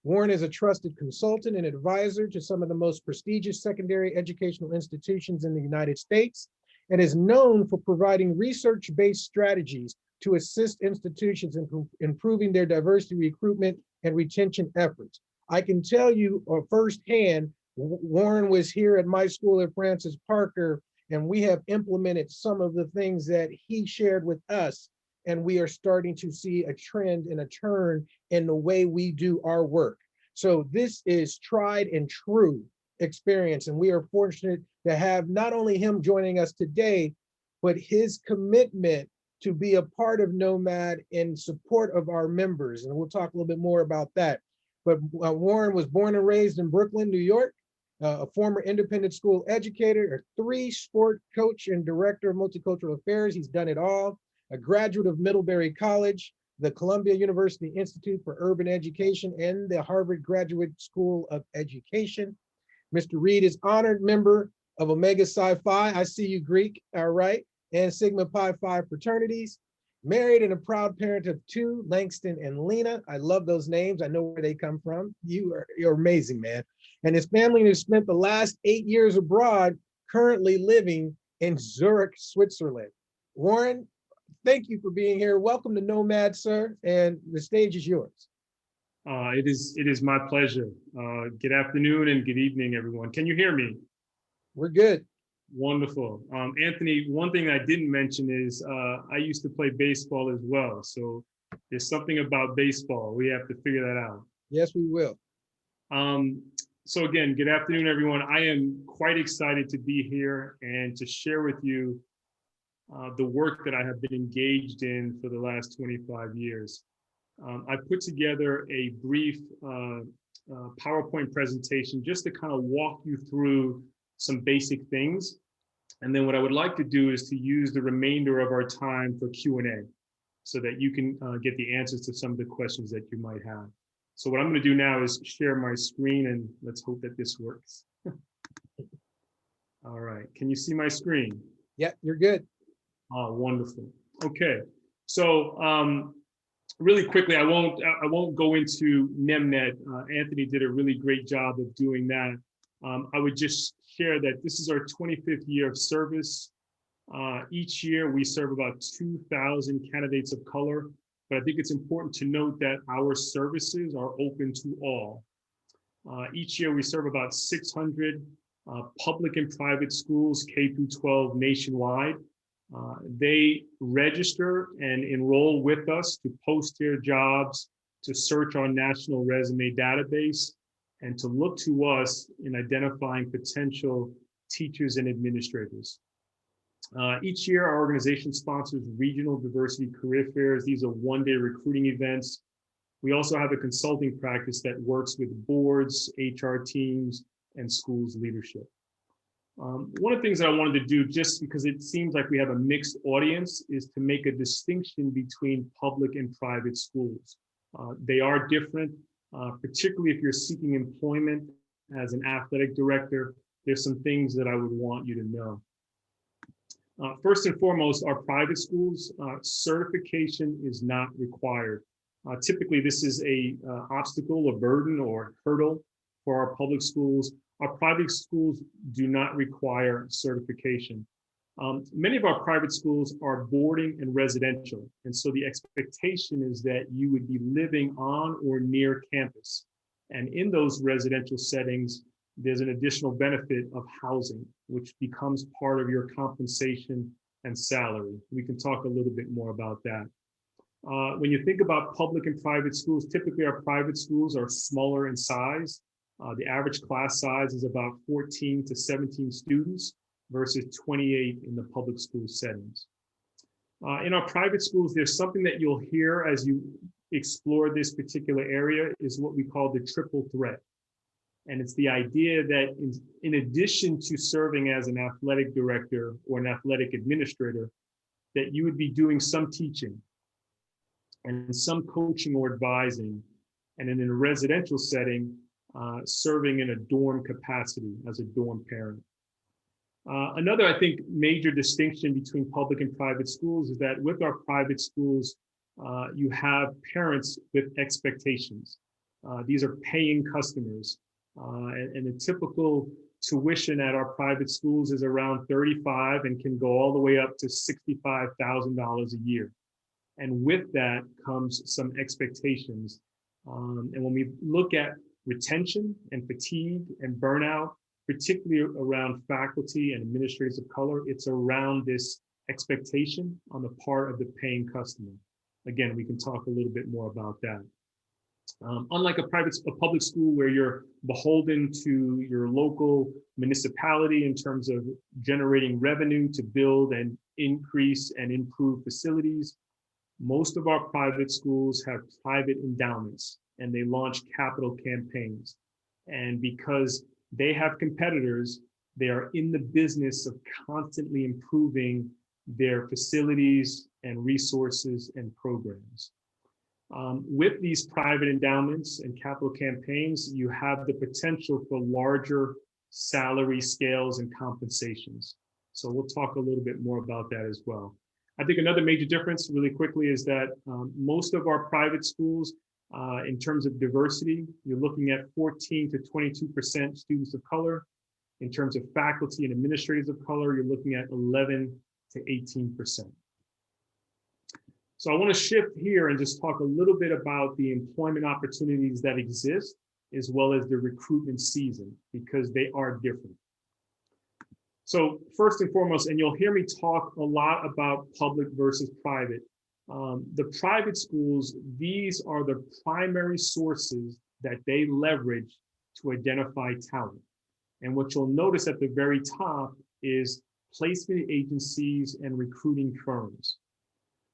Warren is a trusted consultant and advisor to some of the most prestigious secondary educational institutions in the United States and is known for providing research-based strategies to assist institutions in improving their diversity recruitment and retention efforts. I can tell you firsthand, Warren was here at my school at Francis Parker, and we have implemented some of the things that he shared with us, and we are starting to see a trend and a turn in the way we do our work. So this is tried and true experience, and we are fortunate to have not only him joining us today, but his commitment to be a part of Nomad in support of our members. And we'll talk a little bit more about that. But Warren was born and raised in Brooklyn, New York, a former independent school educator, a 3-sport coach and director of multicultural affairs. He's done it all. A graduate of Middlebury College, the Columbia University Institute for Urban Education, and the Harvard Graduate School of Education. Mr. Reid is honored member of Omega Psi Phi, I see you Greek, all right, and Sigma Pi Phi fraternities. Married and a proud parent of 2, Langston and Lena. I love those names. I know where they come from. You're amazing, man. And his family has spent the last 8 years abroad, currently living in Zurich, Switzerland. Warren, thank you for being here. Welcome to Nomad, sir, and the stage is yours. It is my pleasure. Good afternoon and good evening, everyone. Can you hear me? We're good. Wonderful. Anthony, one thing I didn't mention is I used to play baseball as well. So there's something about baseball. We have to figure that out. Yes, we will. So again, good afternoon, everyone. I am quite excited to be here and to share with you the work that I have been engaged in for the last 25 years. I put together a brief PowerPoint presentation just to kind of walk you through some basic things. And then what I would like to do is to use the remainder of our time for Q&A so that you can get the answers to some of the questions that you might have. So what I'm going to do now is share my screen, and let's hope that this works. All right, can you see my screen? Yeah, you're good. Oh, wonderful. Okay, so really quickly, I won't go into NEMNET. Anthony did a really great job of doing that. I would just share that this is our 25th year of service. Each year we serve about 2,000 candidates of color, but I think it's important to note that our services are open to all. Each year we serve about 600 public and private schools, K through 12 nationwide. They register and enroll with us to post their jobs, to search our national resume database, and to look to us in identifying potential teachers and administrators. Each year, our organization sponsors regional diversity career fairs. These are one-day recruiting events. We also have a consulting practice that works with boards, HR teams, and schools leadership. One of the things that I wanted to do, just because it seems like we have a mixed audience, is to make a distinction between public and private schools. They are different, particularly if you're seeking employment as an athletic director. There's some things that I would want you to know. First and foremost, our private schools, certification is not required. Typically, this is a obstacle, a burden, or hurdle for our public schools. Our private schools do not require certification. Many of our private schools are boarding and residential, and so the expectation is that you would be living on or near campus. And in those residential settings, there's an additional benefit of housing, which becomes part of your compensation and salary. We can talk a little bit more about that. When you think about public and private schools, typically our private schools are smaller in size. The average class size is about 14 to 17 students versus 28 in the public school settings. In our private schools, there's something that you'll hear as you explore this particular area is what we call the triple threat. And it's the idea that in addition to serving as an athletic director or an athletic administrator, that you would be doing some teaching and some coaching or advising, and in a residential setting, serving in a dorm capacity as a dorm parent. Another, I think, major distinction between public and private schools is that with our private schools, you have parents with expectations. These are paying customers. And the typical tuition at our private schools is around $35 and can go all the way up to $65,000 a year. And with that comes some expectations. And when we look at retention and fatigue and burnout, particularly around faculty and administrators of color, it's around this expectation on the part of the paying customer. Again, we can talk a little bit more about that. Unlike a public school where you're beholden to your local municipality in terms of generating revenue to build and increase and improve facilities, most of our private schools have private endowments and they launch capital campaigns. And because they have competitors, they are in the business of constantly improving their facilities and resources and programs. With these private endowments and capital campaigns, you have the potential for larger salary scales and compensations. So we'll talk a little bit more about that as well. I think another major difference really quickly is that most of our private schools, in terms of diversity, you're looking at 14 to 22% students of color. In terms of faculty and administrators of color, you're looking at 11 to 18%. So I want to shift here and just talk a little bit about the employment opportunities that exist, as well as the recruitment season, because they are different. So first and foremost, and you'll hear me talk a lot about public versus private. The private schools, these are the primary sources that they leverage to identify talent. And what you'll notice at the very top is placement agencies and recruiting firms.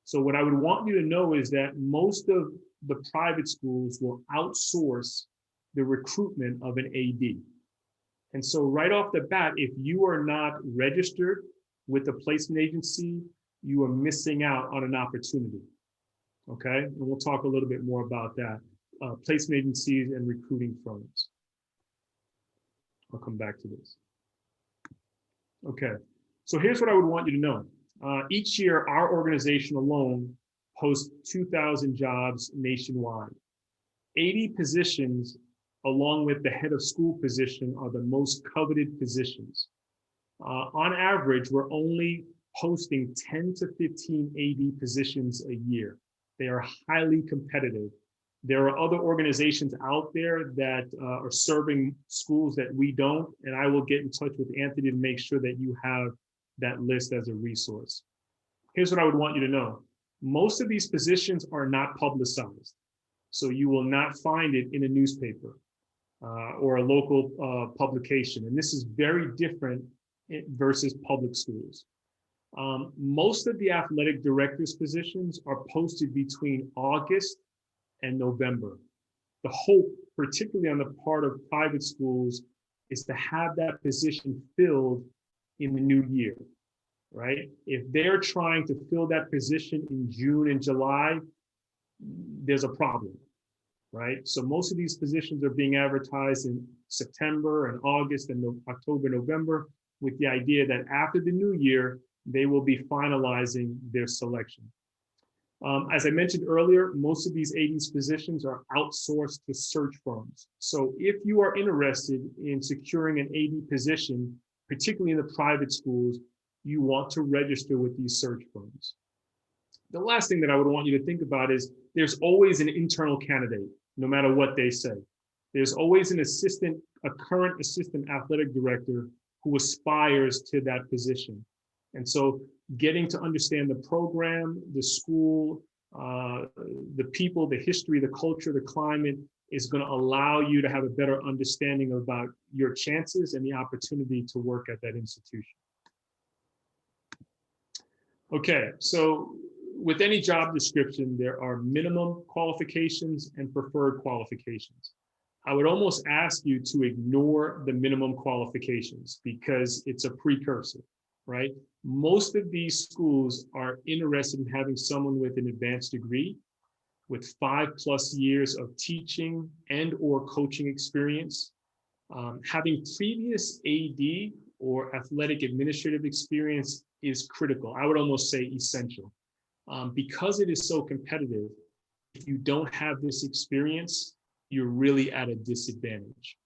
So what I would want you to know is that most of the private schools will outsource the recruitment of an AD. And so right off the bat, if you are not registered with the placement agency, you are missing out on an opportunity, okay? And we'll talk a little bit more about that, placement agencies and recruiting firms. I'll come back to this. Okay, so here's what I would want you to know. Each year, our organization alone posts 2,000 jobs nationwide. 80 positions, along with the head of school position, are the most coveted positions. On average, we're only posting 10 to 15 AD positions a year. They are highly competitive. There are other organizations out there that are serving schools that we don't, and I will get in touch with Anthony to make sure that you have that list as a resource. Here's what I would want you to know. Most of these positions are not publicized. So you will not find it in a newspaper or a local publication. And this is very different versus public schools. Most of the athletic directors positions are posted between August and November. The hope, particularly on the part of private schools, is to have that position filled in the new year, right? If they're trying to fill that position in June and July, there's a problem, right? So most of these positions are being advertised in September and August and October, November, with the idea that after the new year, they will be finalizing their selection. As I mentioned earlier, most of these AD positions are outsourced to search firms. So if you are interested in securing an AD position, particularly in the private schools, you want to register with these search firms. The last thing that I would want you to think about is there's always an internal candidate, no matter what they say. There's always a current assistant athletic director who aspires to that position. And so getting to understand the program, the school, the people, the history, the culture, the climate is going to allow you to have a better understanding about your chances and the opportunity to work at that institution. Okay, so with any job description, there are minimum qualifications and preferred qualifications. I would almost ask you to ignore the minimum qualifications because it's a precursor, right? Most of these schools are interested in having someone with an advanced degree with 5+ years of teaching and or coaching experience, having previous AD or athletic administrative experience is critical. I would almost say essential. Because it is so competitive, if you don't have this experience, you're really at a disadvantage.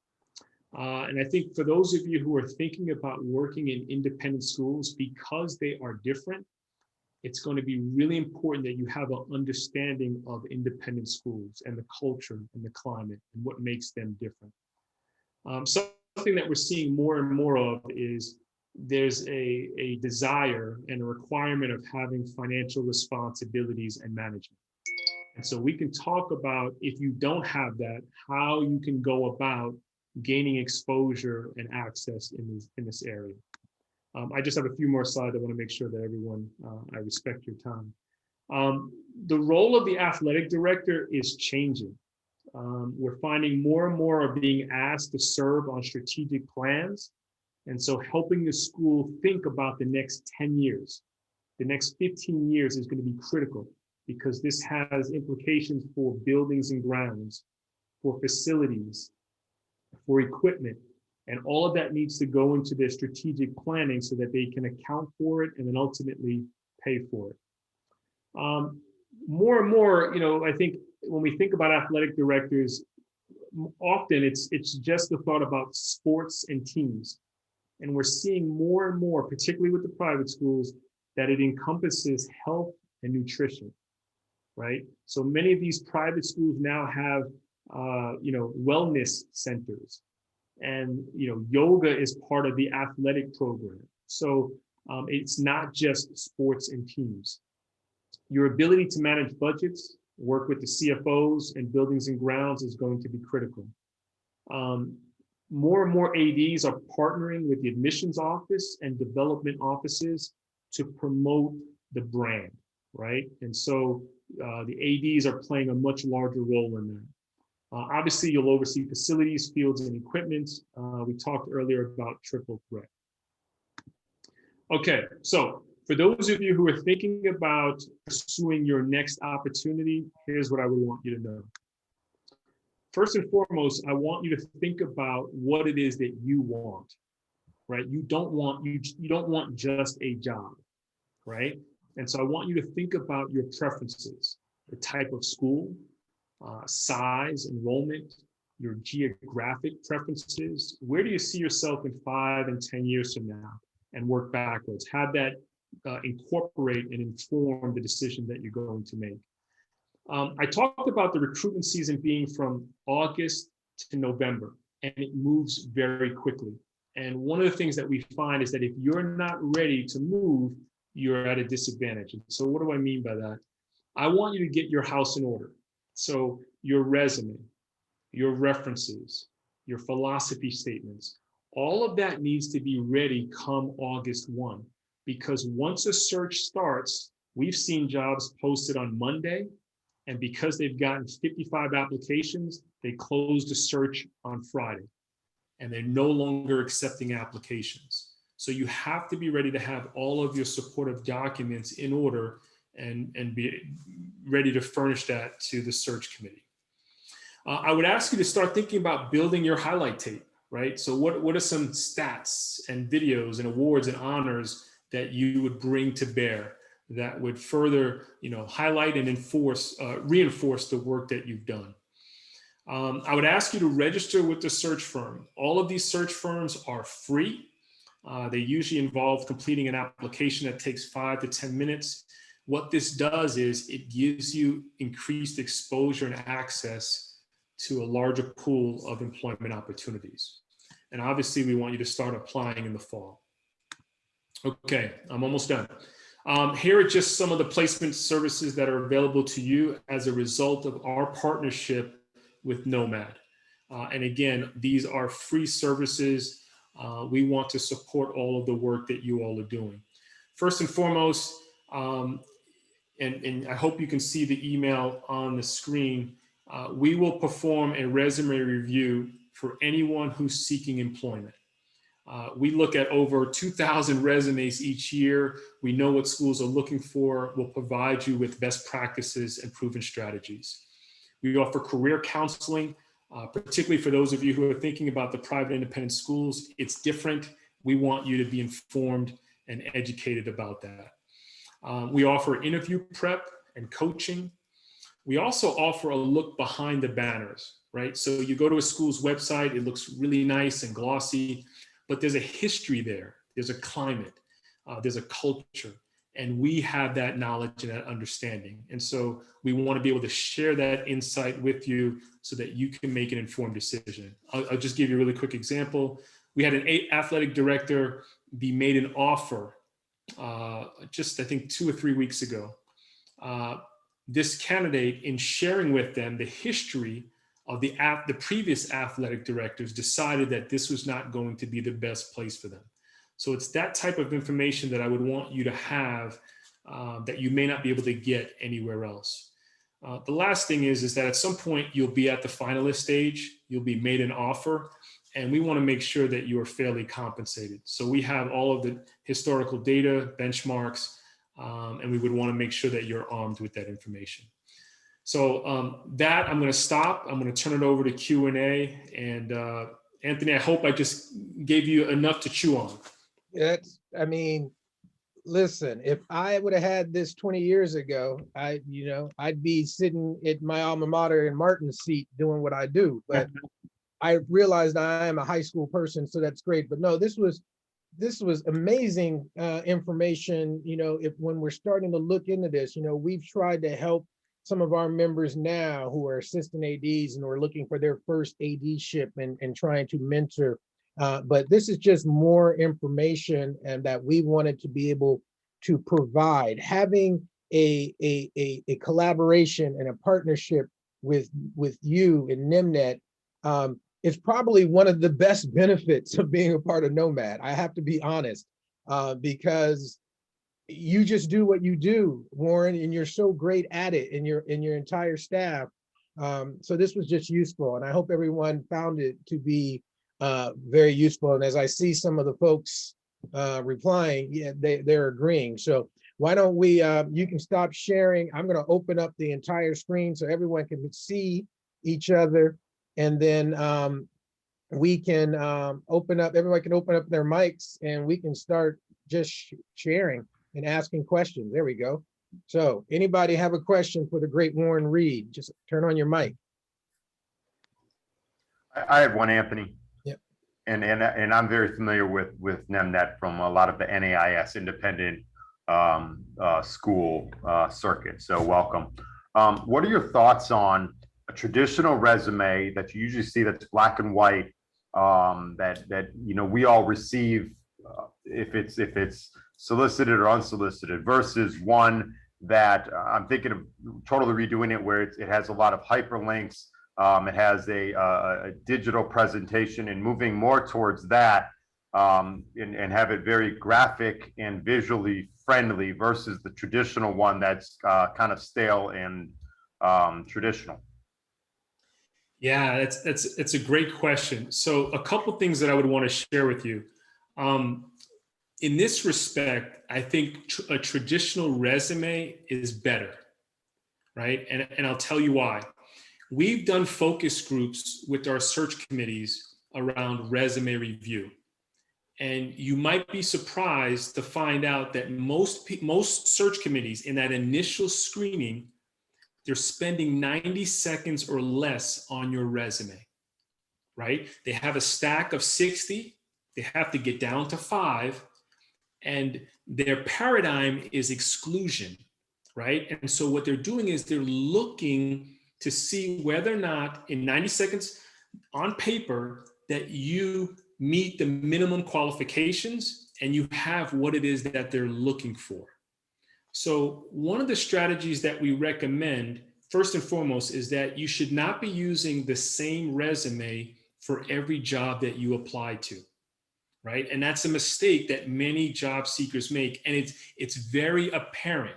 And I think for those of you who are thinking about working in independent schools, because they are different, it's going to be really important that you have an understanding of independent schools and the culture and the climate and what makes them different. Something that we're seeing more and more of is there's a desire and a requirement of having financial responsibilities and management. And so we can talk about, if you don't have that, how you can go about gaining exposure and access in this area. I just have a few more slides. I want to make sure that everyone, I respect your time. The role of the athletic director is changing. We're finding more and more are being asked to serve on strategic plans. And so helping the school think about the next 10 years, the next 15 years is going to be critical, because this has implications for buildings and grounds, for facilities, for equipment. And all of that needs to go into their strategic planning so that they can account for it and then ultimately pay for it. More and more, I think when we think about athletic directors, often it's just the thought about sports and teams. And we're seeing more and more, particularly with the private schools, that it encompasses health and nutrition, right? So many of these private schools now have, wellness centers. And yoga is part of the athletic program. So it's not just sports and teams. Your ability to manage budgets, work with the CFOs and buildings and grounds is going to be critical. More and more ADs are partnering with the admissions office and development offices to promote the brand, right? And so the ADs are playing a much larger role in that. Obviously, you'll oversee facilities, fields, and equipment. We talked earlier about triple threat. Okay, so for those of you who are thinking about pursuing your next opportunity, here's what I would want you to know. First and foremost, I want you to think about what it is that you want, right? You don't want just a job, right? And so I want you to think about your preferences, the type of school, size, enrollment, your geographic preferences. Where do you see yourself in 5 and 10 years from now? And work backwards. Have that incorporate and inform the decision that you're going to make. I talked about the recruitment season being from August to November, and it moves very quickly. And one of the things that we find is that if you're not ready to move, you're at a disadvantage. And so what do I mean by that? I want you to get your house in order. So your resume, your references, your philosophy statements, all of that needs to be ready come August 1, because once a search starts, we've seen jobs posted on Monday, and because they've gotten 55 applications, they closed the search on Friday, and they're no longer accepting applications. So you have to be ready to have all of your supportive documents in order and be ready to furnish that to the search committee. I would ask you to start thinking about building your highlight tape, right? So what are some stats and videos and awards and honors that you would bring to bear that would further, highlight and reinforce the work that you've done? I would ask you to register with the search firm. All of these search firms are free. They usually involve completing an application that takes 5 to 10 minutes. What this does is it gives you increased exposure and access to a larger pool of employment opportunities. And obviously we want you to start applying in the fall. Okay, I'm almost done. Here are just some of the placement services that are available to you as a result of our partnership with Nomad. And again, these are free services. We want to support all of the work that you all are doing. First and foremost, and I hope you can see the email on the screen, we will perform a resume review for anyone who's seeking employment. We look at over 2,000 resumes each year. We know what schools are looking for. We'll provide you with best practices and proven strategies. We offer career counseling, particularly for those of you who are thinking about the private independent schools. It's different. We want you to be informed and educated about that. We offer interview prep and coaching. We also offer a look behind the banners, right? So you go to a school's website, it looks really nice and glossy, but there's a history there. There's a climate, there's a culture, and we have that knowledge and that understanding. And so we want to be able to share that insight with you so that you can make an informed decision. I'll just give you a really quick example. We had an athletic director be made an offer just, I think, 2 or 3 weeks ago. This candidate, in sharing with them the history of the previous athletic directors, decided that this was not going to be the best place for them. So it's that type of information that I would want you to have that you may not be able to get anywhere else. The last thing is that at some point you'll be at the finalist stage, you'll be made an offer, and we want to make sure that you are fairly compensated. So we have all of the historical data, benchmarks, and we would want to make sure that you're armed with that information. So that I'm going to stop. I'm going to turn it over to Q&A. And Anthony, I hope I just gave you enough to chew on. I mean, listen, if I would have had this 20 years ago, I'd be sitting at my alma mater in Martin's seat doing what I do. But I realized I am a high school person, so that's great. But no, this was amazing information. When we're starting to look into this, we've tried to help some of our members now who are assistant ADs and who are looking for their first AD-ship and trying to mentor. But this is just more information and that we wanted to be able to provide. Having a collaboration and a partnership with you in NEMNET is probably one of the best benefits of being a part of Nomad. I have to be honest, because you just do what you do, Warren, and you're so great at it, and your entire staff. So this was just useful, and I hope everyone found it to be very useful. And as I see some of the folks replying, yeah, they're agreeing. So why don't we? You can stop sharing. I'm going to open up the entire screen so everyone can see each other, and then we can open up. Everyone can open up their mics, and we can start just sharing and asking questions. There we go. So anybody have a question for the great Warren Reid? Just turn on your mic. I have one, Anthony. Yep. And I'm very familiar with NEMNET from a lot of the NAIS independent school circuit. So welcome. What are your thoughts on a traditional resume that you usually see that's black and white, that we all receive, if it's solicited or unsolicited, versus one that I'm thinking of totally redoing it, where it has a lot of hyperlinks, it has a digital presentation, and moving more towards that, and have it very graphic and visually friendly versus the traditional one that's kind of stale and traditional. Yeah, it's a great question. So a couple things that I would want to share with you. In this respect, I think a traditional resume is better, right? And I'll tell you why. We've done focus groups with our search committees around resume review. And you might be surprised to find out that most search committees in that initial screening, they're spending 90 seconds or less on your resume, right? They have a stack of 60, they have to get down to 5, and their paradigm is exclusion, right? And so what they're doing is they're looking to see whether or not in 90 seconds on paper that you meet the minimum qualifications and you have what it is that they're looking for. So one of the strategies that we recommend, first and foremost, is that you should not be using the same resume for every job that you apply to, right? And that's a mistake that many job seekers make. And it's very apparent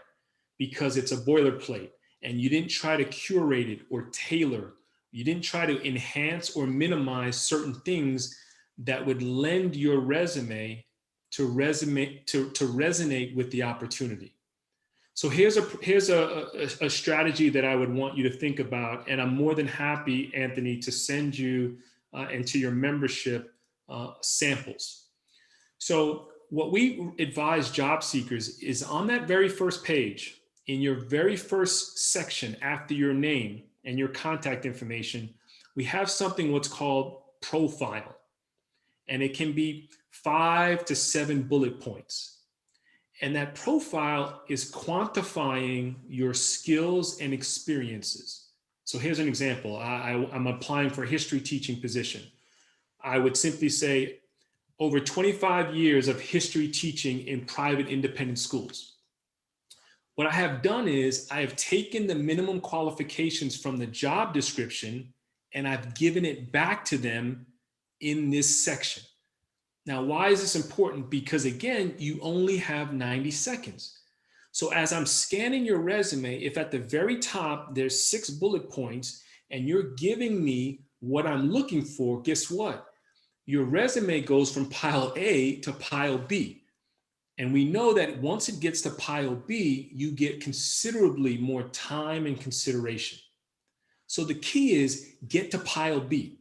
because it's a boilerplate and you didn't try to curate it or tailor. You didn't try to enhance or minimize certain things that would lend your resume to resonate with the opportunity. So here's a strategy that I would want you to think about, and I'm more than happy, Anthony, to send you and to your membership samples. So what we advise job seekers is on that very first page, in your very first section after your name and your contact information, we have something what's called profile. And it can be 5 to 7 bullet points. And that profile is quantifying your skills and experiences. So here's an example. I'm applying for a history teaching position. I would simply say, over 25 years of history teaching in private independent schools. What I have done is I have taken the minimum qualifications from the job description and I've given it back to them in this section. Now, why is this important? Because again, you only have 90 seconds. So as I'm scanning your resume, if at the very top there's 6 bullet points and you're giving me what I'm looking for, guess what? Your resume goes from pile A to pile B. And we know that once it gets to pile B, you get considerably more time and consideration. So the key is get to pile B.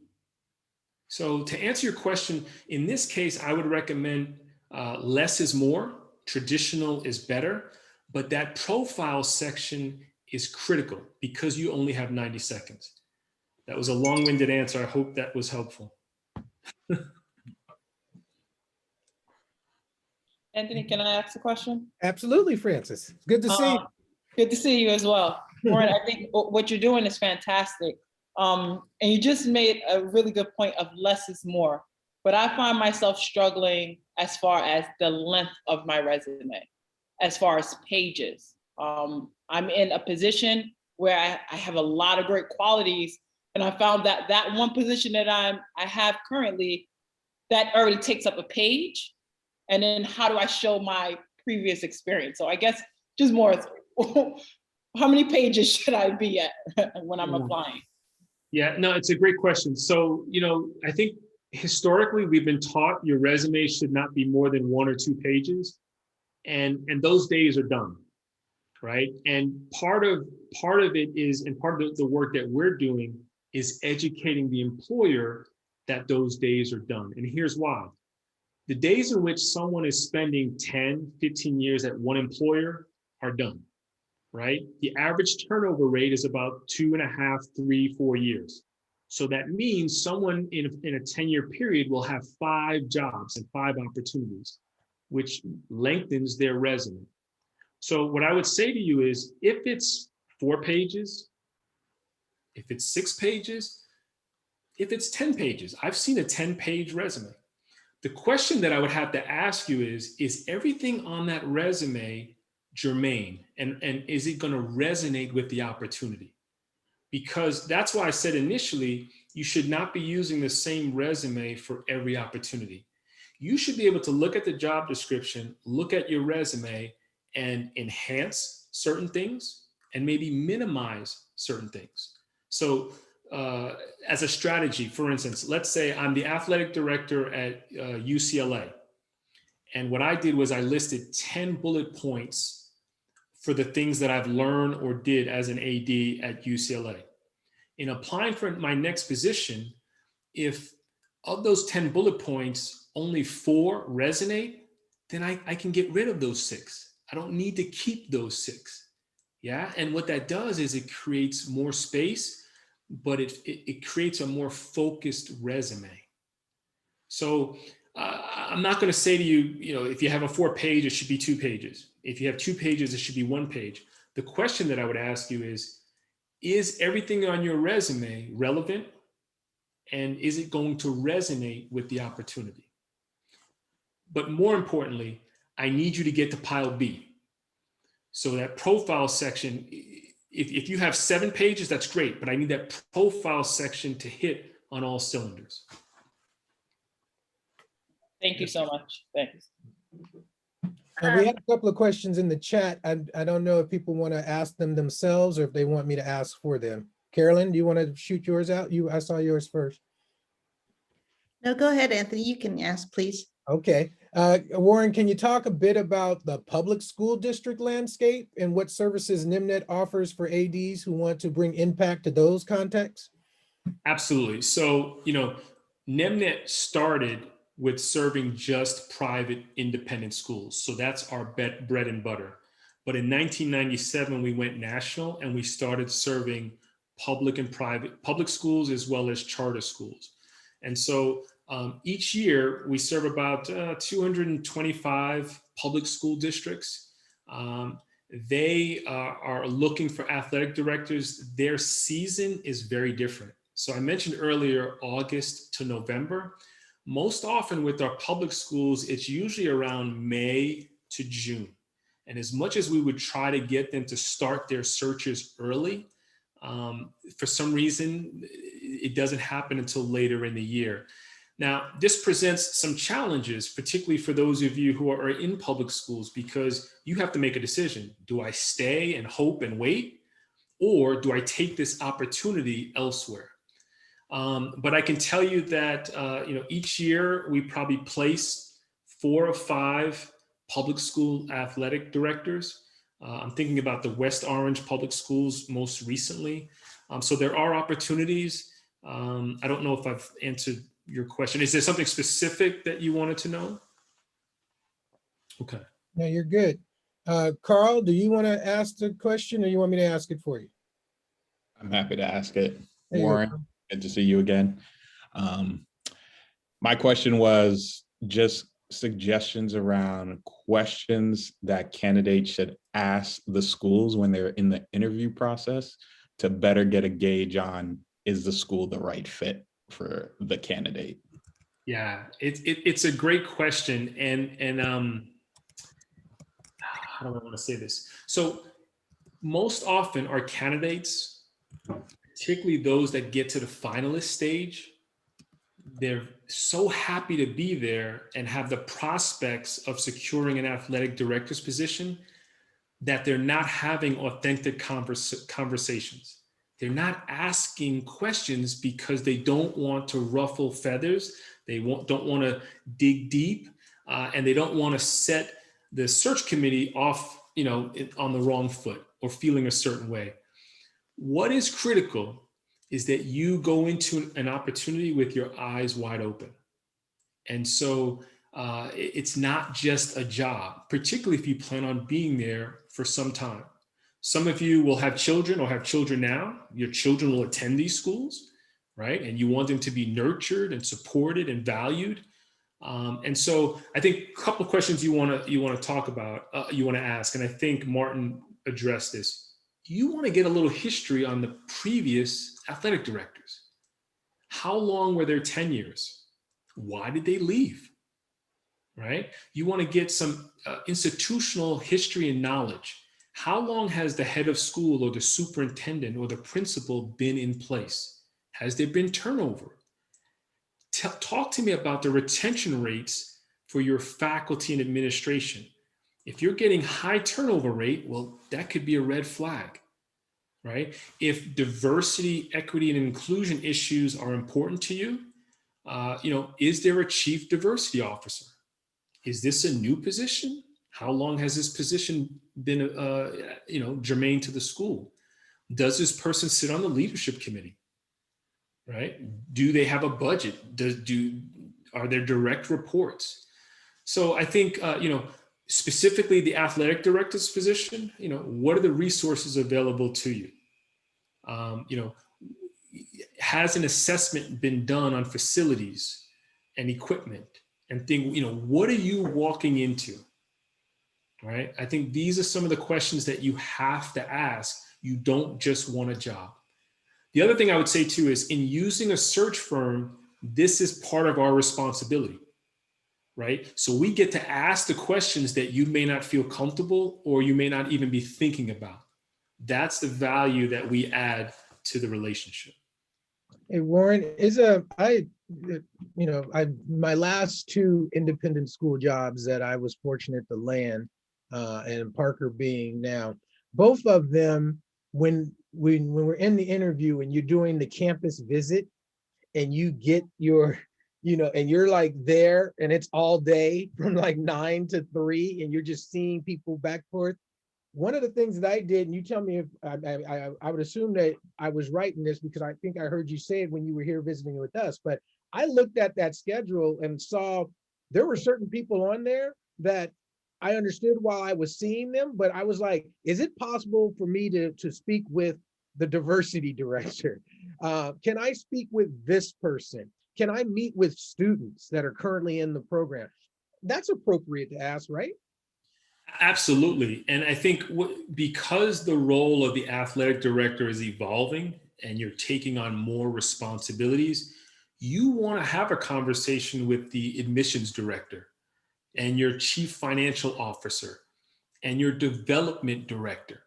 So to answer your question, in this case, I would recommend less is more, traditional is better, but that profile section is critical because you only have 90 seconds. That was a long-winded answer. I hope that was helpful. Anthony, can I ask a question? Absolutely, Francis. Good to see you. Good to see you as well. Warren, I think what you're doing is fantastic. And you just made a really good point of less is more. But I find myself struggling as far as the length of my resume, as far as pages. I'm in a position where I have a lot of great qualities. And I found that that one position that I have currently, that already takes up a page. And then how do I show my previous experience? So I guess just more, how many pages should I be at when I'm applying? Yeah, no, it's a great question. So, I think historically we've been taught your resume should not be more than 1 or 2 pages. And those days are done, right? And part of it is, and part of the work that we're doing is educating the employer that those days are done. And here's why. The days in which someone is spending 10, 15 years at one employer are done, right? The average turnover rate is about 2.5, 3, 4 years. So that means someone in a 10-year period will have 5 jobs and 5 opportunities, which lengthens their resume. So what I would say to you is, if it's 4 pages, if it's 6 pages, if it's 10 pages, I've seen a 10-page resume. The question that I would have to ask you is everything on that resume germane? And is it going to resonate with the opportunity? Because that's why I said initially, you should not be using the same resume for every opportunity. You should be able to look at the job description, look at your resume, and enhance certain things and maybe minimize certain things. So as a strategy, for instance, let's say I'm the athletic director at UCLA. And what I did was I listed 10 bullet points for the things that I've learned or did as an AD at UCLA. In applying for my next position, if of those 10 bullet points, only 4 resonate, then I can get rid of those 6. I don't need to keep those 6. Yeah. And what that does is it creates more space, but it creates a more focused resume. So I'm not going to say to you, if you have a 4-page, it should be 2 pages. If you have 2 pages, it should be 1 page. The question that I would ask you is everything on your resume relevant? And is it going to resonate with the opportunity? But more importantly, I need you to get to pile B. So that profile section, if you have 7 pages, that's great, but I need that profile section to hit on all cylinders. Thank you so much. Thanks. We have a couple of questions in the chat. I don't know if people want to ask them themselves or if they want me to ask for them. Carolyn, do you want to shoot yours out? I saw yours first. No, go ahead, Anthony. You can ask, please. Okay. Warren, can you talk a bit about the public school district landscape and what services NEMNET offers for ADs who want to bring impact to those contexts? Absolutely. So, NEMNET started with serving just private independent schools. So that's our bread and butter. But in 1997, we went national and we started serving public and private, public schools as well as charter schools. And so each year we serve about 225 public school districts. They are looking for athletic directors. Their season is very different. So I mentioned earlier, August to November. Most often with our public schools, it's usually around May to June. And as much as we would try to get them to start their searches early, for some reason, it doesn't happen until later in the year. Now, this presents some challenges, particularly for those of you who are in public schools, because you have to make a decision. Do I stay and hope and wait, or do I take this opportunity elsewhere? But I can tell you that each year we probably place 4 or 5 public school athletic directors. I'm thinking about the West Orange Public Schools most recently. So there are opportunities. I don't know if I've answered your question. Is there something specific that you wanted to know? Okay. No, you're good. Carl, do you want to ask the question or you want me to ask it for you? I'm happy to ask it. There you go. Warren, good to see you again. My question was just suggestions around questions that candidates should ask the schools when they're in the interview process to better get a gauge on, is the school the right fit for the candidate? Yeah, it's a great question. And how do I want to say this? So most often our candidates, particularly those that get to the finalist stage, they're so happy to be there and have the prospects of securing an athletic director's position that they're not having authentic conversations. They're not asking questions because they don't want to ruffle feathers. They don't want to dig deep, and they don't want to set the search committee off, on the wrong foot or feeling a certain way. What is critical is that you go into an opportunity with your eyes wide open. And so it's not just a job, particularly if you plan on being there for some time. Some of you will have children or have children now. Your children will attend these schools, right? And you want them to be nurtured and supported and valued. And so I think a couple of questions you want to talk about, you want to ask, and I think Martin addressed this. You want to get a little history on the previous athletic directors. How long were their tenures? Why did they leave? Right? You want to get some institutional history and knowledge. How long has the head of school or the superintendent or the principal been in place? Has there been turnover? Talk to me about the retention rates for your faculty and administration. If you're getting high turnover rate, well, that could be a red flag, right? If diversity, equity, and inclusion issues are important to you, is there a chief diversity officer? Is this a new position? How long has this position been, germane to the school? Does this person sit on the leadership committee? Right? Do they have a budget? Are there direct reports? So I think, specifically the athletic director's position, what are the resources available to you? Has an assessment been done on facilities and equipment and what are you walking into? Right? I think these are some of the questions that you have to ask. You don't just want a job. The other thing I would say too is in using a search firm, this is part of our responsibility, right? So we get to ask the questions that you may not feel comfortable or you may not even be thinking about. That's the value that we add to the relationship. Hey, Warren, my last 2 independent school jobs that I was fortunate to land, and Parker being now, both of them, when we're in the interview and you're doing the campus visit and you get your, and you're like there and it's all day from like 9 to 3 and you're just seeing people back forth, one of the things that I did, and you tell me if I would assume that I was right in this because I think I heard you say it when you were here visiting with us, but I looked at that schedule and saw there were certain people on there that I understood while I was seeing them, but I was like, is it possible for me to speak with the diversity director? Can I speak with this person? Can I meet with students that are currently in the program? That's appropriate to ask, right? Absolutely. And I think because the role of the athletic director is evolving and you're taking on more responsibilities, you want to have a conversation with the admissions director and your chief financial officer and your development director.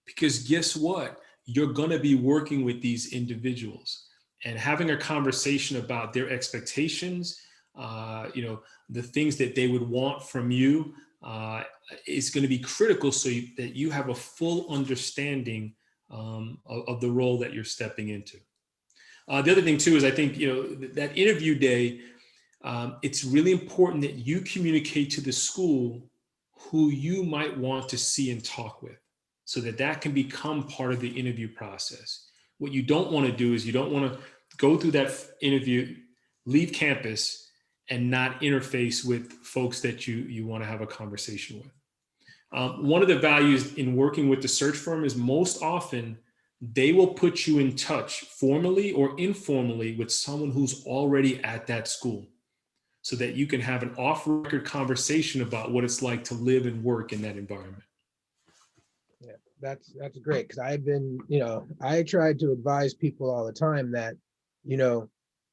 Because guess what? You're going to be working with these individuals and having a conversation about their expectations, the things that they would want from you, is going to be critical so that you have a full understanding of the role that you're stepping into. The other thing too is I think, that interview day, it's really important that you communicate to the school who you might want to see and talk with so that that can become part of the interview process. What you don't want to do is you don't want to go through that interview, leave campus, and not interface with folks that you want to have a conversation with. One of the values in working with the search firm is most often they will put you in touch formally or informally with someone who's already at that school so that you can have an off-record conversation about what it's like to live and work in that environment. Yeah, that's great because I've been, I try to advise people all the time that,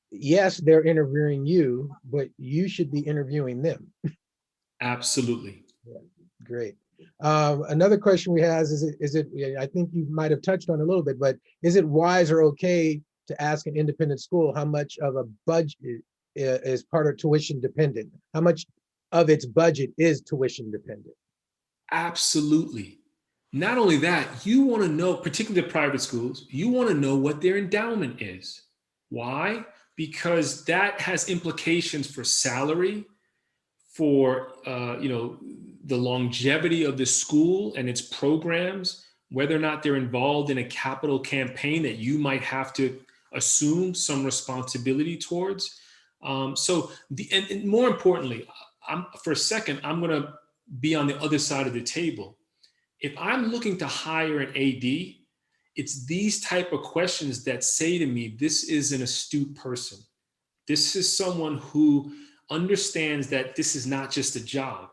yes, they're interviewing you, but you should be interviewing them. Absolutely. Yeah, great. Another question we have is it, I think you might have touched on it a little bit, but is it wise or okay to ask an independent school how much of a budget is part of tuition dependent? How much of its budget is tuition dependent? Absolutely. Not only that, you want to know, particularly the private schools, you want to know what their endowment is. Why? Because that has implications for salary, for the longevity of the school and its programs, whether or not they're involved in a capital campaign that you might have to assume some responsibility towards. And more importantly, for a second, I'm going to be on the other side of the table. If I'm looking to hire an AD, it's these type of questions that say to me, this is an astute person. This is someone who understands that this is not just a job,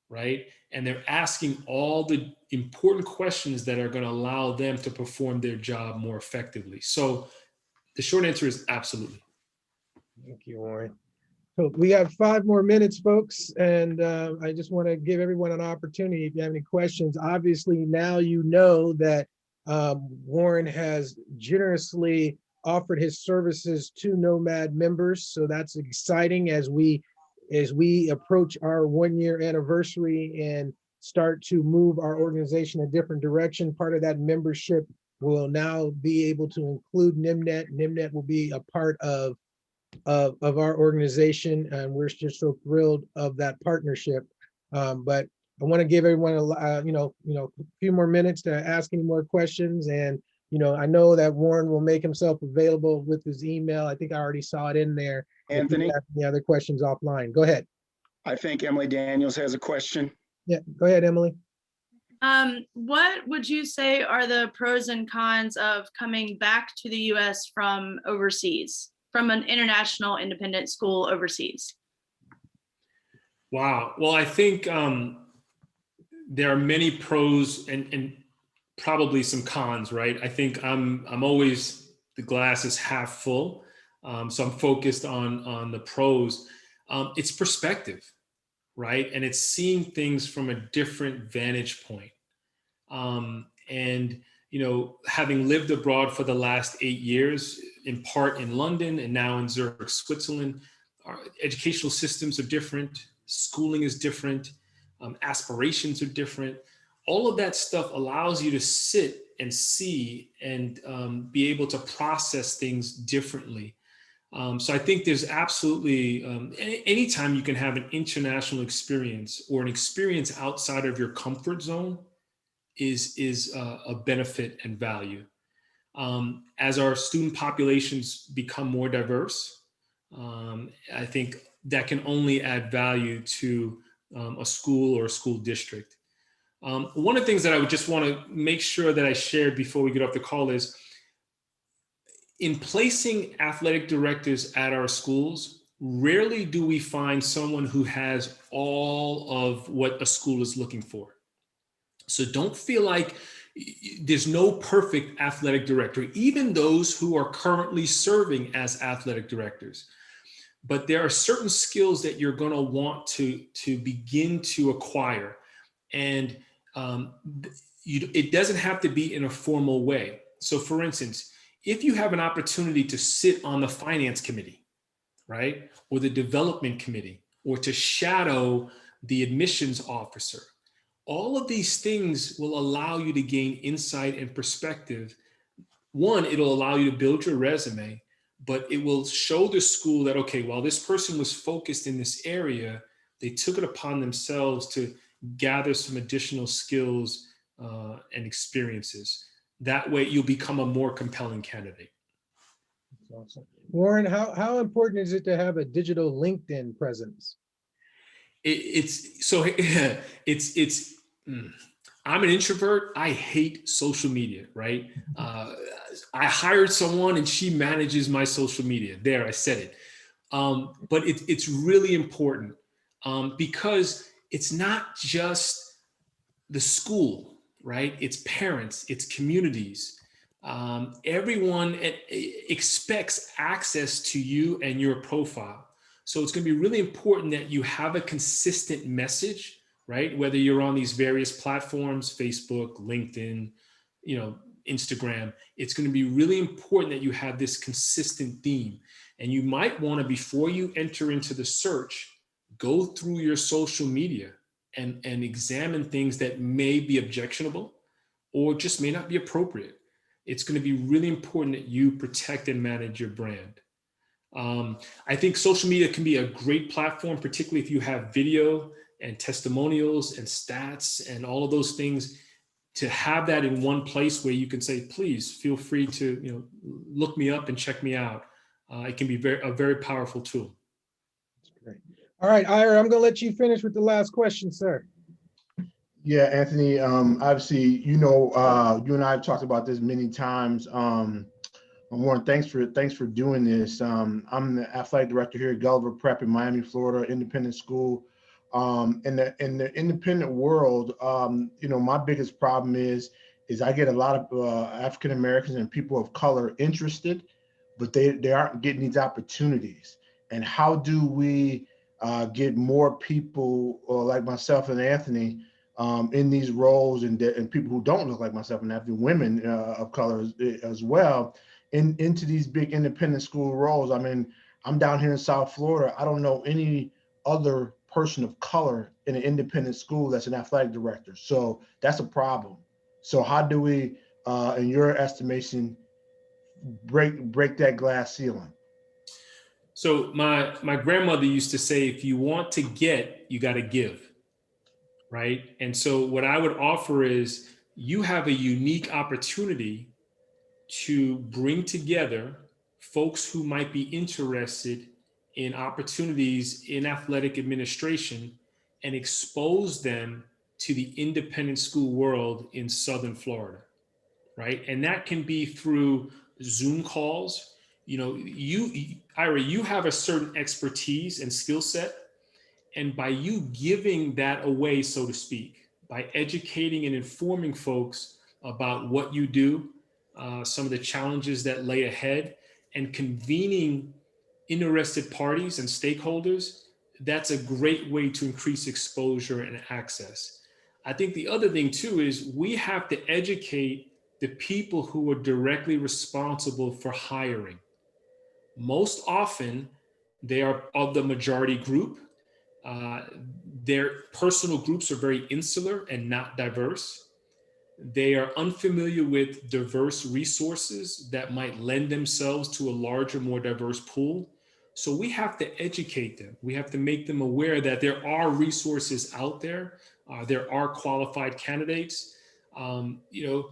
right? And they're asking all the important questions that are going to allow them to perform their job more effectively. So the short answer is absolutely. Thank you, Warren. So we have 5 more minutes, folks, and I just want to give everyone an opportunity. If you have any questions, obviously now you know that Warren has generously offered his services to Nomad members, so that's exciting as we approach our 1-year anniversary and start to move our organization a different direction. Part of that membership will now be able to include NEMNET. NEMNET will be a part of our organization, and we're just so thrilled of that partnership. But I want to give everyone a few more minutes to ask any more questions. And I know that Warren will make himself available with his email. I think I already saw it in there. Anthony, if you have any other questions offline, go ahead. I think Emily Daniels has a question. Yeah, go ahead, Emily. What would you say are the pros and cons of coming back to the U.S. from overseas, from an international independent school overseas? Wow. Well, I think there are many pros and probably some cons, right? I think I'm always, the glass is half full. So I'm focused on the pros. It's perspective, right? And it's seeing things from a different vantage point. And having lived abroad for the last 8 years, in part in London and now in Zurich, Switzerland, our educational systems are different, schooling is different, aspirations are different. All of that stuff allows you to sit and see and be able to process things differently. So I think there's absolutely, anytime you can have an international experience or an experience outside of your comfort zone, is a benefit and value. As our student populations become more diverse, I think that can only add value to a school or a school district. One of the things that I would just want to make sure that I shared before we get off the call is, in placing athletic directors at our schools, rarely do we find someone who has all of what a school is looking for. So don't feel like there's no perfect athletic director, even those who are currently serving as athletic directors. But there are certain skills that you're going to want to begin to acquire. And it doesn't have to be in a formal way. So for instance, if you have an opportunity to sit on the finance committee, right, or the development committee, or to shadow the admissions officer, all of these things will allow you to gain insight and perspective. One, it'll allow you to build your resume, but it will show the school that, okay, while this person was focused in this area, they took it upon themselves to gather some additional skills and experiences. That way you'll become a more compelling candidate. That's awesome. Warren, how important is it to have a digital LinkedIn presence? I'm an introvert. I hate social media, right? I hired someone and she manages my social media. There, I said it. But it's really important because it's not just the school, right? It's parents, it's communities. Everyone expects access to you and your profile. So it's going to be really important that you have a consistent message, right? Whether you're on these various platforms, Facebook, LinkedIn, Instagram, it's going to be really important that you have this consistent theme. And you might want to, before you enter into the search, go through your social media and examine things that may be objectionable or just may not be appropriate. It's going to be really important that you protect and manage your brand. I think social media can be a great platform, particularly if you have video and testimonials and stats and all of those things, to have that in one place where you can say, please feel free to look me up and check me out. It can be a very powerful tool. That's great. All right, Ira, I'm going to let you finish with the last question, sir. Yeah, Anthony, obviously, you and I have talked about this many times. Warren, thanks for doing this. I'm the athletic director here at Gulliver Prep in Miami, Florida, independent school. In the independent world, my biggest problem is I get a lot of African Americans and people of color interested, but they aren't getting these opportunities. And how do we get more people like myself and Anthony in these roles, and people who don't look like myself and Anthony, women of color as well, into these big independent school roles? I mean, I'm down here in South Florida. I don't know any other person of color in an independent school that's an athletic director. So that's a problem. So how do we, in your estimation, break that glass ceiling? So my grandmother used to say, if you want to get, you got to give, right? And so what I would offer is, you have a unique opportunity to bring together folks who might be interested in opportunities in athletic administration and expose them to the independent school world in Southern Florida, right? And that can be through Zoom calls. Ira, you have a certain expertise and skill set. And by you giving that away, so to speak, by educating and informing folks about what you do, some of the challenges that lay ahead, and convening interested parties and stakeholders, that's a great way to increase exposure and access. I think the other thing too is we have to educate the people who are directly responsible for hiring. Most often, they are of the majority group. Their personal groups are very insular and not diverse. They are unfamiliar with diverse resources that might lend themselves to a larger, more diverse pool. So we have to educate them. We have to make them aware that there are resources out there. There are qualified candidates. You know,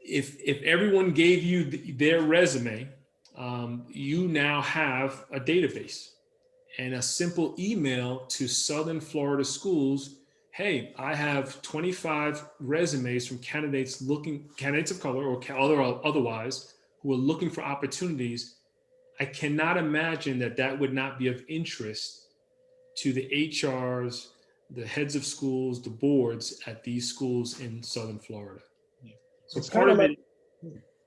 if everyone gave you their resume, you now have a database and a simple email to Southern Florida schools. Hey, I have 25 resumes from candidates of color or otherwise, who are looking for opportunities. I cannot imagine that would not be of interest to the HRs, the heads of schools, the boards at these schools in Southern Florida. So It's part kind of of it,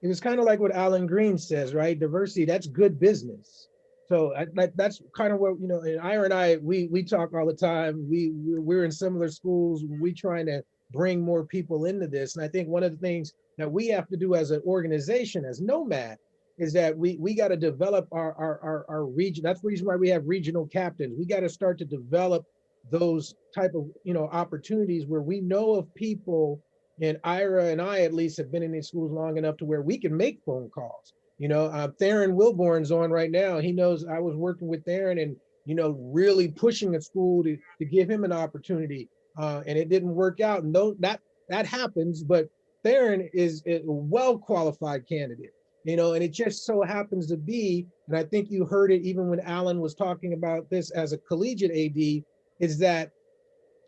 it was kind of like what Alan Greene says, right? Diversity, that's good business. So that's kind of what, you know, and Ira and I, we talk all the time. We're in similar schools. We trying to bring more people into this. And I think one of the things that we have to do as an organization, as Nomad, is that we got to develop our region. That's the reason why we have regional captains. We got to start to develop those type of, you know, opportunities where we know of people, and Ira and I at least have been in these schools long enough to where we can make phone calls. You know, Theron Wilborn's on right now. He knows I was working with Theron and, you know, really pushing a school to give him an opportunity. And it didn't work out. And that happens, but Theron is a well-qualified candidate, you know, and it just so happens to be, and I think you heard it even when Alan was talking about this as a collegiate AD, is that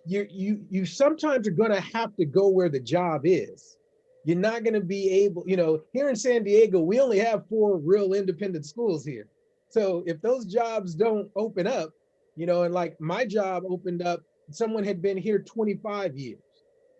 you sometimes are going to have to go where the job is. You're not going to be able, you know, here in San Diego, we only have 4 real independent schools here. So if those jobs don't open up, you know, and like my job opened up, someone had been here 25 years,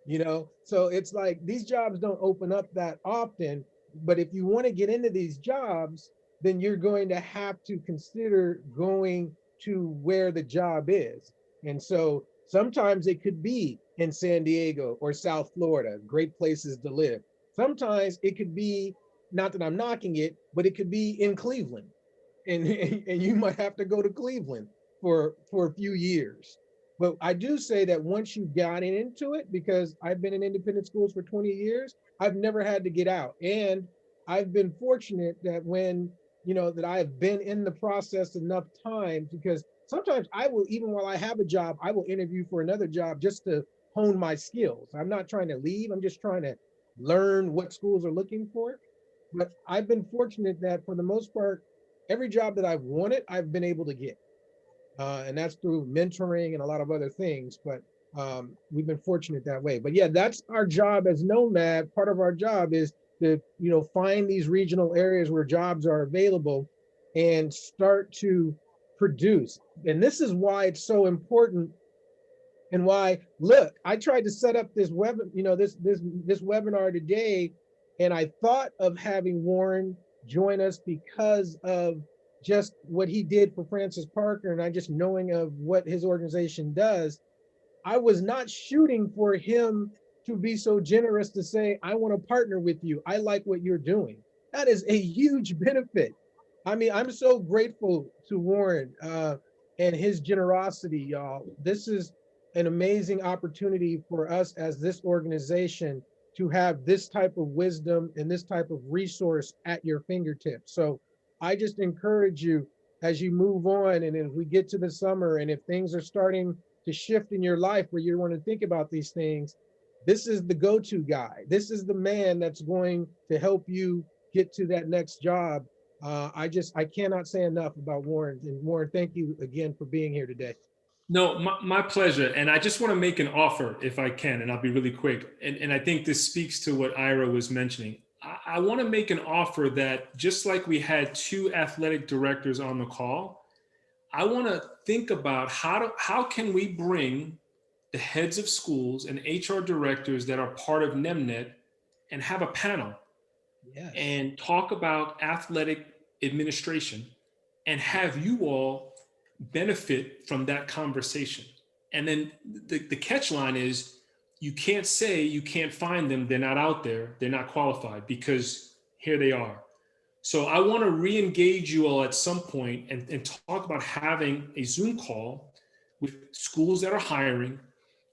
you know, so it's like these jobs don't open up that often. But if you want to get into these jobs, then you're going to have to consider going to where the job is. And so sometimes it could be in San Diego or South Florida, great places to live. Sometimes it could be, not that I'm knocking it, but it could be in Cleveland. And you might have to go to Cleveland for a few years. But I do say that once you got into it, because I've been in independent schools for 20 years, I've never had to get out. And I've been fortunate that when, you know, that I have been in the process enough times, because sometimes I will, even while I have a job, I will interview for another job just to hone my skills. I'm not trying to leave. I'm just trying to learn what schools are looking for. But I've been fortunate that for the most part, every job that I've wanted, I've been able to get. And that's through mentoring and a lot of other things. But we've been fortunate that way. But yeah, that's our job as Nomad. Part of our job is to, you know, find these regional areas where jobs are available and start to produce. And this is why it's so important, and why, look, I tried to set up this this webinar today, and I thought of having Warren join us because of just what he did for Francis Parker, and I just knowing of what his organization does. I was not shooting for him to be so generous to say, I want to partner with you. I like what you're doing. That is a huge benefit. I mean, I'm so grateful to Warren and his generosity, y'all. This is an amazing opportunity for us as this organization to have this type of wisdom and this type of resource at your fingertips. So I just encourage you as you move on, and as we get to the summer, and if things are starting to shift in your life where you want to think about these things, this is the go-to guy. This is the man that's going to help you get to that next job. I cannot say enough about Warren. And Warren, thank you again for being here today. no, my pleasure. And I just want to make an offer if I can, and I'll be really quick. And I think this speaks to what Ira was mentioning. I want to make an offer that just like we had 2 athletic directors on the call, I want to think about how can we bring the heads of schools and HR directors that are part of NEMNET and have a panel. Yes. And talk about athletic administration and have you all benefit from that conversation. And then the catch line is, you can't say you can't find them, they're not out there, they're not qualified, because here they are. So I want to re-engage you all at some point and talk about having a Zoom call with schools that are hiring,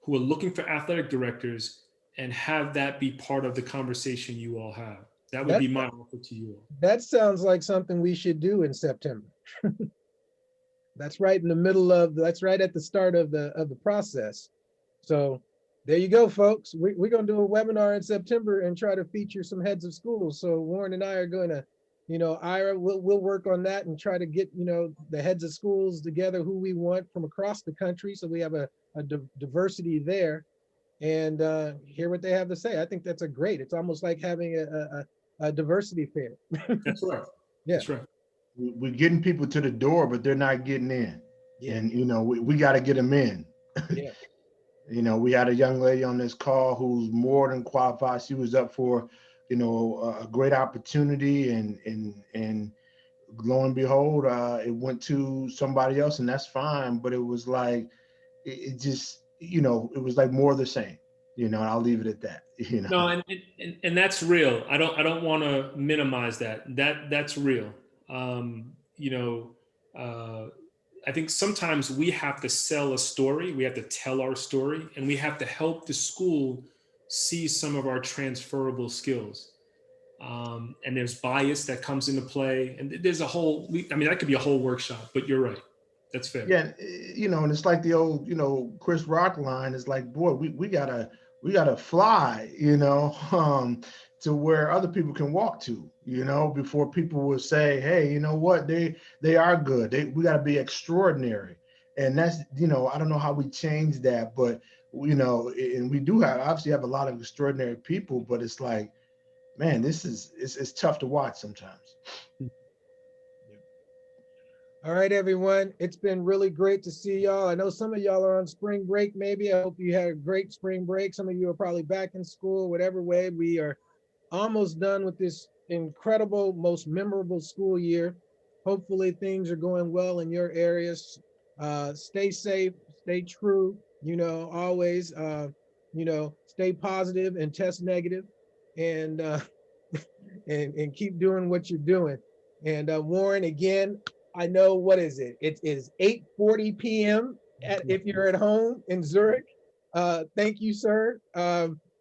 who are looking for athletic directors, and have that be part of the conversation you all have. That would be my offer to you all. That sounds like something we should do in September. That's right in the middle of, that's right at the start of the process. So There you go, folks. We're going to do a webinar in September and try to feature some heads of schools. So Warren and I are going to, Ira, we'll work on that and try to get, the heads of schools together who we want from across the country. So we have a diversity there and hear what they have to say. I think that's great. It's almost like having a diversity fair. That's right. Yeah. That's right. We're getting people to the door, but they're not getting in. Yeah. And, we got to get them in. Yeah. We had a young lady on this call who's more than qualified. She was up for, a great opportunity, and lo and behold, it went to somebody else, and that's fine. But it was like, it just, it was like more of the same. And I'll leave it at that. No, and that's real. I don't want to minimize that. That's real. I think sometimes we have to sell a story. We have to tell our story, and we have to help the school see some of our transferable skills. And there's bias that comes into play, and there's a whole. That could be a whole workshop. But you're right. That's fair. Yeah, and it's like the old, Chris Rock line is like, boy, we gotta fly, to where other people can walk to, before people will say, hey, you know what, they are good. We got to be extraordinary. And that's, I don't know how we change that, but, and we do obviously have a lot of extraordinary people, but it's like, man, it's tough to watch sometimes. All right, everyone. It's been really great to see y'all. I know some of y'all are on spring break, maybe. I hope you had a great spring break. Some of you are probably back in school, whatever way. We are almost done with this incredible, most memorable school year. Hopefully things are going well in your areas. Stay safe, stay true, always, stay positive and test negative, and and keep doing what you're doing. And Warren, again, I know, what is it? It is 8:40 p.m. if you're at home in Zurich. Thank you, sir.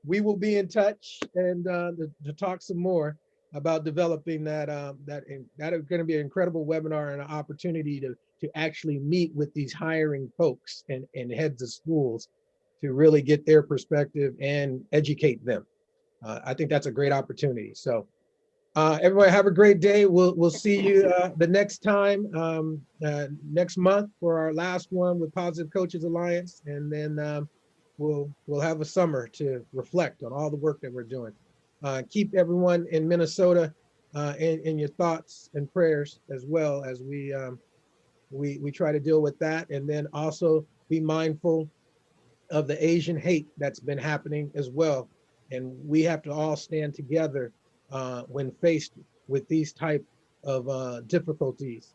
We will be in touch and to talk some more about developing that. That is going to be an incredible webinar and an opportunity to actually meet with these hiring folks and heads of schools to really get their perspective and educate them. I think that's a great opportunity. So. Everybody have a great day. We'll see you the next time, next month for our last one with Positive Coaches Alliance, and then we'll have a summer to reflect on all the work that we're doing. Keep everyone in Minnesota in your thoughts and prayers, as well as we try to deal with that, and then also be mindful of the Asian hate that's been happening as well, and we have to all stand together when faced with these type of difficulties.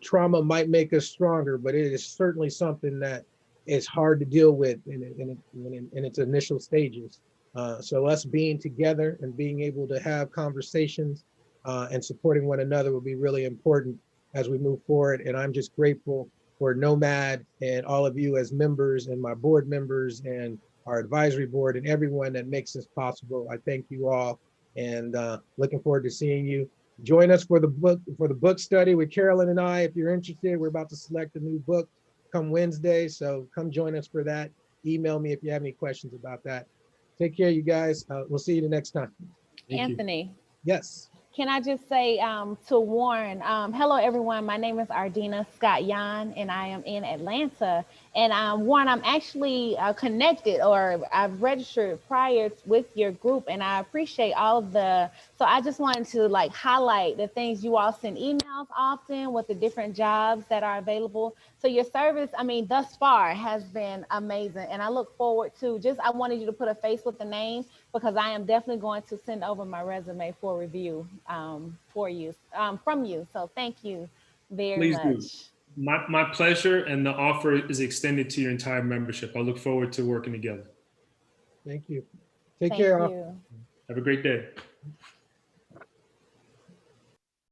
Trauma might make us stronger, but it is certainly something that is hard to deal with in its initial stages. So us being together and being able to have conversations and supporting one another will be really important as we move forward. And I'm just grateful for Nomad and all of you as members and my board members and our advisory board and everyone that makes this possible. I thank you all, and looking forward to seeing you. Join us for the book study with Carolyn and I. If you're interested, we're about to select a new book come Wednesday, so come join us for that. Email me if you have any questions about that. Take care, you guys. We'll see you the next time. Anthony. Yes. Can I just say to Warren, hello, everyone. My name is Ardina Scott-Yan, and I am in Atlanta. And Warren, I'm actually connected, or I've registered prior with your group, and I appreciate all of so I just wanted to highlight the things you all send emails often with the different jobs that are available. So your service, thus far has been amazing. And I look forward to I wanted you to put a face with the name, because I am definitely going to send over my resume for review from you. So thank you very much. Please do. My pleasure, and the offer is extended to your entire membership. I look forward to working together. Thank you. Take care. Thank you. Have a great day.